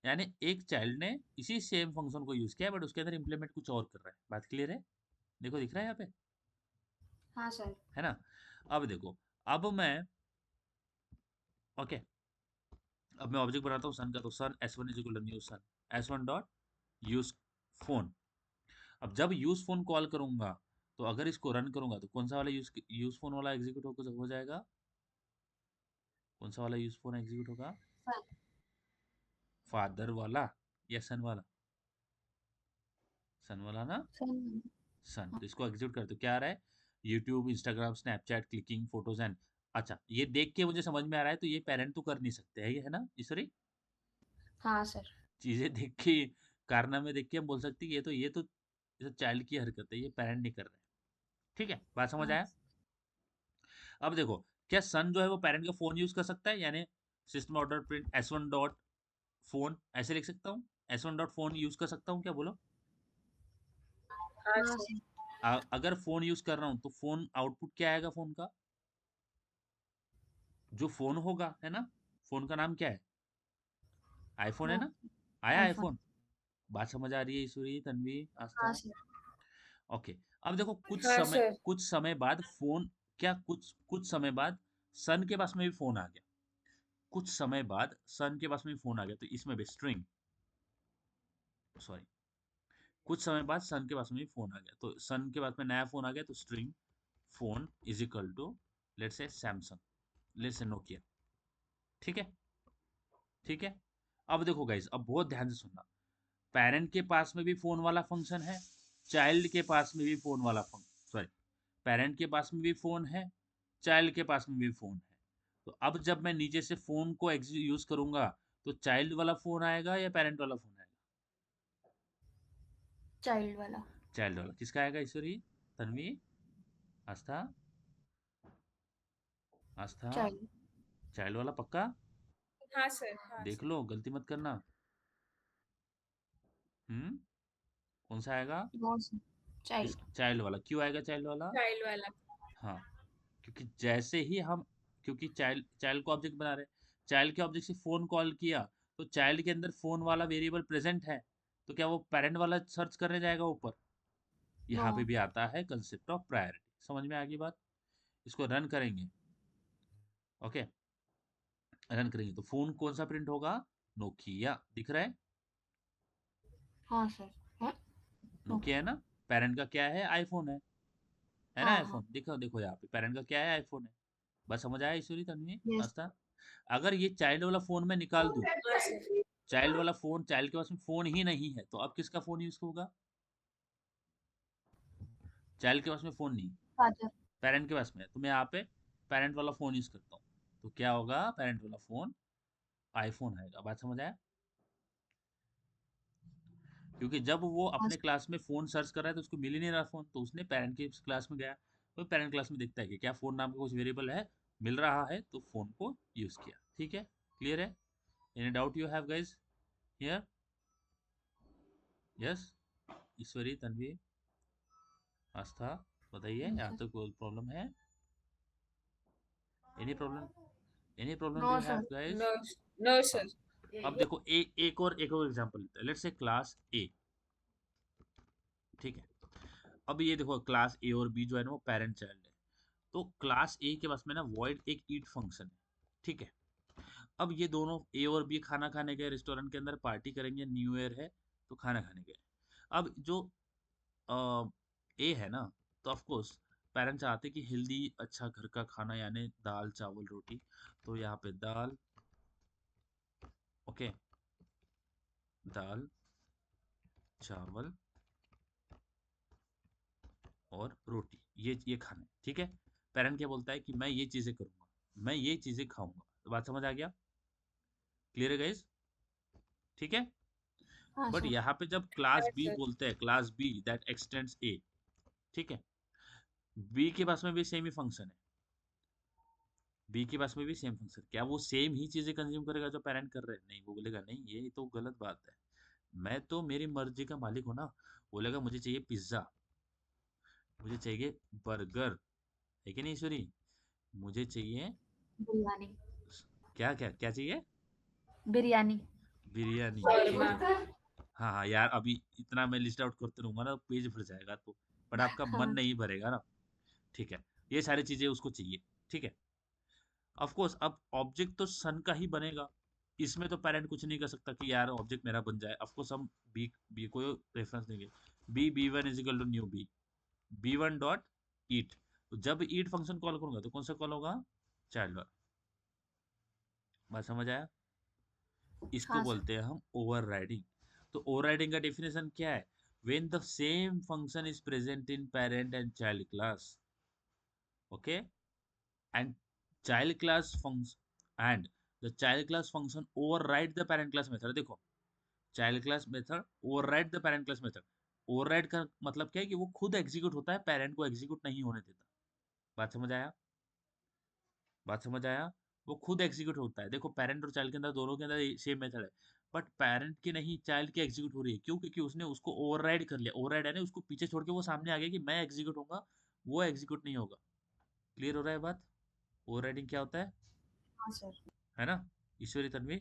यानी एक चाइल्ड ने इसी सेम फंक्शन को यूज किया है बट उसके अंदर इम्प्लीमेंट कुछ और कर रहा है। बात क्लियर है? देखो दिख रहा है यहाँ पे, हाँ सर। है ना? अब देखो, अब मैं, ओके, अब मैं ऑब्जेक्ट बनाता हूँ सन का, तो son s1 is equal to new son s1 dot use phone. अब जब यूज फोन कॉल करूंगा तो अगर इसको रन करूंगा तो कौन सा वाला यूज फोन वाला एग्जीक्यूट हो जाएगा? कौन सा वाला यूज फोन एग्जीक्यूट होगा? सन। फादर वाला या सन वाला? सन वाला ना, सन। सन। हाँ। तो इसको एग्जीक्यूट कर तो क्या आ रहा है? YouTube, Instagram, Snapchat, clicking photos and, अच्छा ये देख के मुझे समझ में आ रहा है तो ये पेरेंट तो कर नहीं सकते है, ये है ना ईश्वरी? हाँ सर। चीजें देख के, कारनामे देख के हम बोल सकते हैं कि ये तो चाइल्ड की हरकत है, ये पेरेंट नहीं कर रहे हैं। ठीक है, बात समझ हाँ। आया? अब देखो, क्या सन जो है वो पेरेंट का फोन यूज कर सकता है, यानी system order print s1 dot phone ऐसे लिख सकता हूँ, s1 डॉट फोन यूज कर सकता हूँ क्या, बोलो? हाँ हाँ सर। सर। अगर फोन यूज कर रहा हूँ तो फोन आउटपुट क्या आएगा फोन का? जो फोन होगा, है ना? फोन का नाम क्या है? आईफोन है हाँ। ना? आया आईफोन। आईफोन? बात समझ आ रही है ईश्वरी, तन्वी, हाँ आस्था? सर। ओके, अब देखो हाँ सर। कुछ समय बाद फोन, क्या कुछ समय बाद सन के पास में भी फोन आ गया, कुछ समय बाद सन के पास में भी फोन आ गया, तो इसमें भी स्ट्रिंग, सॉरी, कुछ समय बाद सन के पास में भी फोन आ गया, तो सन के बाद में नया फोन आ गया, तो string phone is equal to let's say Samsung, let's say Nokia. ठीक है, ठीक है। अब देखो गाइस, अब बहुत ध्यान से सुनना, पेरेंट के पास में भी फोन वाला फंक्शन है, चाइल्ड के पास में भी फोन वाला फंक्शन, सॉरी, पेरेंट के पास में भी फोन है, चाइल्ड के पास में भी फोन है। तो अब जब मैं नीचे से फोन को यूज करूंगा, तो चाइल्ड वाला फोन आएगा या पेरेंट वाला फोन आएगा? चाइल्ड वाला। चाइल्ड वाला किसका आएगा ईश्वरी, तन्वी, आस्था, आस्था? चाइल्ड। चाइल्ड वाला पक्का? हाँ सर, हाँ देख सर। लो, गलती मत करना। कौन सा आएगा? नो सर, किस? चाइल्ड। चाइल्ड वाला। क्यों आएगा चाइल्ड वाला? चाइल्ड वाला। हाँ, क्योंकि जैसे ही हम, क्योंकि चाइल्ड चाइल्ड को ऑब्जेक्ट बना रहे हैं, चाइल्ड के ऑब्जेक्ट से फोन कॉल किया, तो चाइल्ड के अंदर फोन वाला वेरिएबल प्रेजेंट है, तो क्या वो पेरेंट वाला सर्च करने जाएगा ऊपर? नो। यहाँ पे भी आता है कंसेप्ट ऑफ प्रायोरिटी। समझ में आ गई बात? इसको रन करेंगे, ओके, रन करेंगे तो फोन कौन सा प्रिंट होगा? नोकिया। दिख रहा है? हाँ सर। है। नोकिया है ओके। ना? पेरेंट का क्या है? आईफोन है ना? हाँ हाँ। आईफोन, देखो देखो यहाँ पे पेरेंट का क्या है? आईफोन है। बस समझ आया ईश्वरी, तन्वी, यस। आस्था? अगर ये चाइल्ड वाला फोन मैं निकाल दूं, हाँ सर। चाइल्ड वाला फोन, चाइल्ड के पास में फोन ही नहीं है, तो अब किसका फोन यूज होगा? चाइल्ड के पास में फोन नहीं, फादर। पेरेंट के पास में है, तो मैं यहाँ पे पेरेंट वाला फोन यूज करता हूँ, तो क्या होगा? पेरेंट वाला फोन आईफोन आएगा। बात समझ आया? क्योंकि जब वो हाँ अपने सर। क्लास में फोन सर्च कर रहा है तो उसको मिल ही नहीं रहा फोन, तो उसने पेरेंट की क्लास में गया, तो पेरेंट क्लास में देखता है कि क्या फोन नाम का कुछ वेरिएबल है, मिल रहा है, तो फोन को यूज किया। ठीक है, क्लियर है? Any doubt you have guys here? Yes, Ishwari, Tanvi, Aastha, बताइए, नो यहाँ सर। तक कोई प्रॉब्लम है? Any problem? Any problem no do you sir. Have guys? No, no हाँ, सर। अब देखो एक और एग्जांपल लेते हैं, लेट्स से क्लास ए। ठीक है, अब ये देखो क्लास ए और बी जो है ना, वो पेरेंट चाइल्ड है, तो क्लास ए के पास में ना वॉइड एक ईट फंक्शन है। ठीक है, अब ये दोनों ए और बी खाना खाने गए रेस्टोरेंट के अंदर, पार्टी करेंगे, न्यू ईयर है, तो खाना खाने गए। अब जो ए है ना, तो ऑफ कोर्स पेरेंट्स चाहते कि हेल्दी अच्छा घर का खाना, यानी दाल चावल रोटी, तो यहाँ पे दाल, ओके, दाल चावल और रोटी, ये खाना है। ठीक है, पेरेंट क्या बोलता है कि मैं ये चीजें करूंगा, मैं ये चीजें खाऊंगा। तो बात समझ आ गया? क्लियर है गाइस? ठीक है। हाँ बट सर। यहाँ पे जब क्लास हाँ बी सर। बोलते हैं, class B that extends A, ठीक है, बी के पास में भी सेम ही फंक्शन है, बी के पास में भी सेम फंक्शन, क्या वो सेम ही चीजें कंज्यूम करेगा जो पेरेंट कर रहे हैं? नहीं, वो बोलेगा नहीं, ये तो गलत बात है, मैं तो मेरी मर्जी का मालिक हूँ ना। बोलेगा मुझे चाहिए पिज्जा, मुझे चाहिए बर्गर, है कि नहीं ईश्वरी? मुझे चाहिए, बिरयानी। क्या क्या क्या चाहिए? बिरयानी। बिरयानी। शौर्मा। ठीक है, हाँ हाँ यार, अभी इतना मैं लिस्ट आउट करते रहूंगा ना, पेज भर जाएगा, तो बट आपका मन हाँ। नहीं भरेगा ना। ठीक है, ये सारी चीजें उसको चाहिए। ठीक है, ऑफ कोर्स अब ऑब्जेक्ट तो सन का ही बनेगा, इसमें तो पेरेंट कुछ नहीं कर सकता कि यार ऑब्जेक्ट मेरा बन जाए। ऑफ कोर्स हम बी बी को रेफरेंस देंगे, B one is equal to new B one dot eat, तो जब ईट फंक्शन कॉल करूंगा तो कौन सा कॉल होगा? चाइल्ड वाला। बात समझ आया? इसको हाँ सर। बोलते हैं हम ओवरराइडिंग। तो ओवरराइडिंग का डेफिनेशन क्या है? When the same function is present in parent and child class, okay, and child class function and the child class function override the parent class method. देखो, child class method override the parent class method. Override का मतलब क्या है? कि वो खुद एग्जीक्यूट होता है, पेरेंट को एग्जीक्यूट नहीं होने देता। बात समझ आया? बात समझ आया? वो खुद एग्जीक्यूट होता है। देखो, पेरेंट और चाइल्ड के अंदर, दोनों के अंदर सेम मेथड है, बट पेरेंट की नहीं, चाइल्ड की एग्जीक्यूट हो रही है। क्यों? क्योंकि उसने उसको ओवरराइड कर लिया। ओवरराइड है ना, उसको पीछे छोड़ के वो सामने आ गया कि मैं एग्जीक्यूट होऊंगा, वो एग्जीक्यूट नहीं होगा। क्लियर हो रहा है बात? ओवरराइडिंग क्या होता हाँ सर। है ना Ishwari, Tanvi?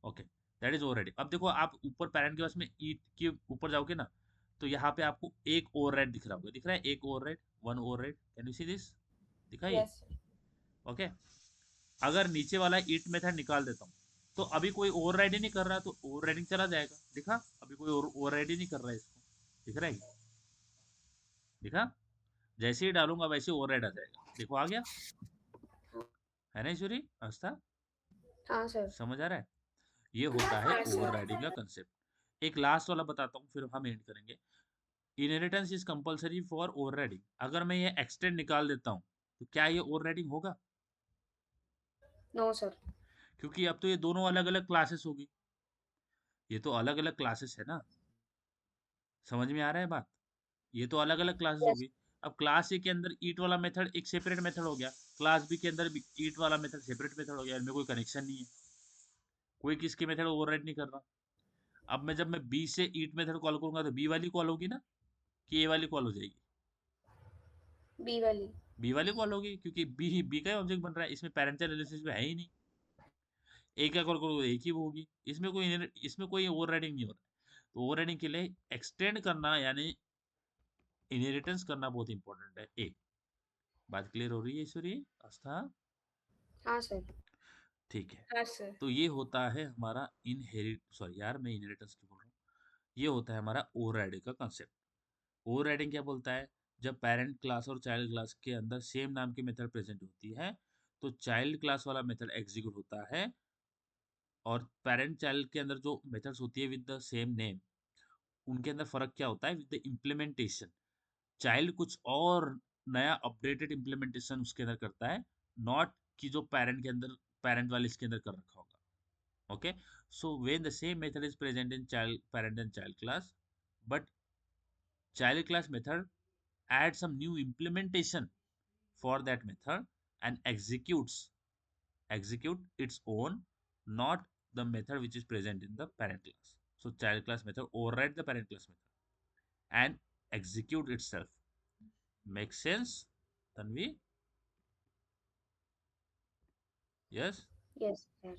Okay, that is overriding. अब देखो, आप ऊपर पेरेंट के पास में ईट के ऊपर जाओगे ना, तो यहाँ पे आपको एक ओवरराइड दिख रहा होगा, दिख रहा है एक override, one override, can you see this? दिखाइए, यस सर। ओके। अगर नीचे वाला ईट मेथड निकाल देता हूँ, तो अभी कोई ओवरराइड ही नहीं कर रहा, तो ओवरराइडिंग चला जाएगा। दिखा? अभी कोई ओवरराइड ही नहीं कर रहा है इसको, दिख रहा है क्या? दिखा? जैसे ही डालूंगा वैसे ओवरराइड आ जाएगा, देखो आ गया, है ना ईश्वरी आस्था? हाँ सर। समझ आ रहा है? ये होता है हाँ सर। ओवरराइडिंग का कंसेप्ट। एक लास्ट वाला बताता हूँ फिर हम एंड करेंगे। Inheritance is compulsory for overriding. अगर मैं ये एक्सटेंड निकाल देता हूँ तो क्या ये ओवरराइडिंग होगा? No sir. क्योंकि अब तो ये दोनों अलग अलग क्लासेस होगी, ये तो अलग अलग क्लासेस है ना, समझ में आ रहा है बात? ये तो अलग अलग क्लासेस यस। होगी। अब क्लास ए के अंदर ईट वाला मेथड एक सेपरेट मेथड हो गया, क्लास बी के अंदर भी ईट वाला मेथड सेपरेट मेथड हो गया, इनमें कोई कनेक्शन नहीं है, कोई किसके मेथड ओवरराइड नहीं कर रहा। अब मैं जब मैं बी से ईट मेथड कॉल करूंगा तो बी वाली कॉल होगी ना, कि ए वाली कॉल हो जाएगी? बी वाली। बी वाली कॉल होगी, क्योंकि बी का ऑब्जेक्ट बन रहा है, इसमें पेरेंटल रिलेशनशिप है ही नहीं। ए का कॉल करोगे एक ही वो होगी, इसमें कोई ओवरराइडिंग नहीं हो रहा है। तो ओवरराइडिंग के लिए एक्सटेंड करना यानी इनहेरिटेंस करना बहुत इंपॉर्टेंट है। ए, बात क्लियर हो रही है ईश्वरी आस्था? हाँ सर। ठीक है। हाँ सर। तो ये होता है हमारा इनहेरिट, सॉरी यार मैं इनहेरिटेंस क्यों बोल रहा हूँ, ये होता है हमारा ओवरराइडिंग का कंसेप्ट। ओवरराइडिंग क्या बोलता है? जब पेरेंट क्लास और चाइल्ड क्लास के अंदर सेम नाम की मेथड प्रेजेंट होती है तो चाइल्ड क्लास वाला मेथड एग्जीक्यूट होता है, और पेरेंट चाइल्ड के अंदर जो मेथड्स होती है विद द सेम नेम, उनके अंदर फर्क क्या होता है? विद द इम्प्लीमेंटेशन, चाइल्ड कुछ और नया अपडेटेड इम्प्लीमेंटेशन उसके अंदर करता है, नॉट कि जो पेरेंट के अंदर, पेरेंट वाले इसके अंदर कर रखा होगा। Okay, so when the same method is present in child parent and child class, but child class method add some new implementation for that method and execute its own, not the method which is present in the parent class. So child class method override the parent class method and execute itself. Make sense, Tanvi? Yes. Yes sir.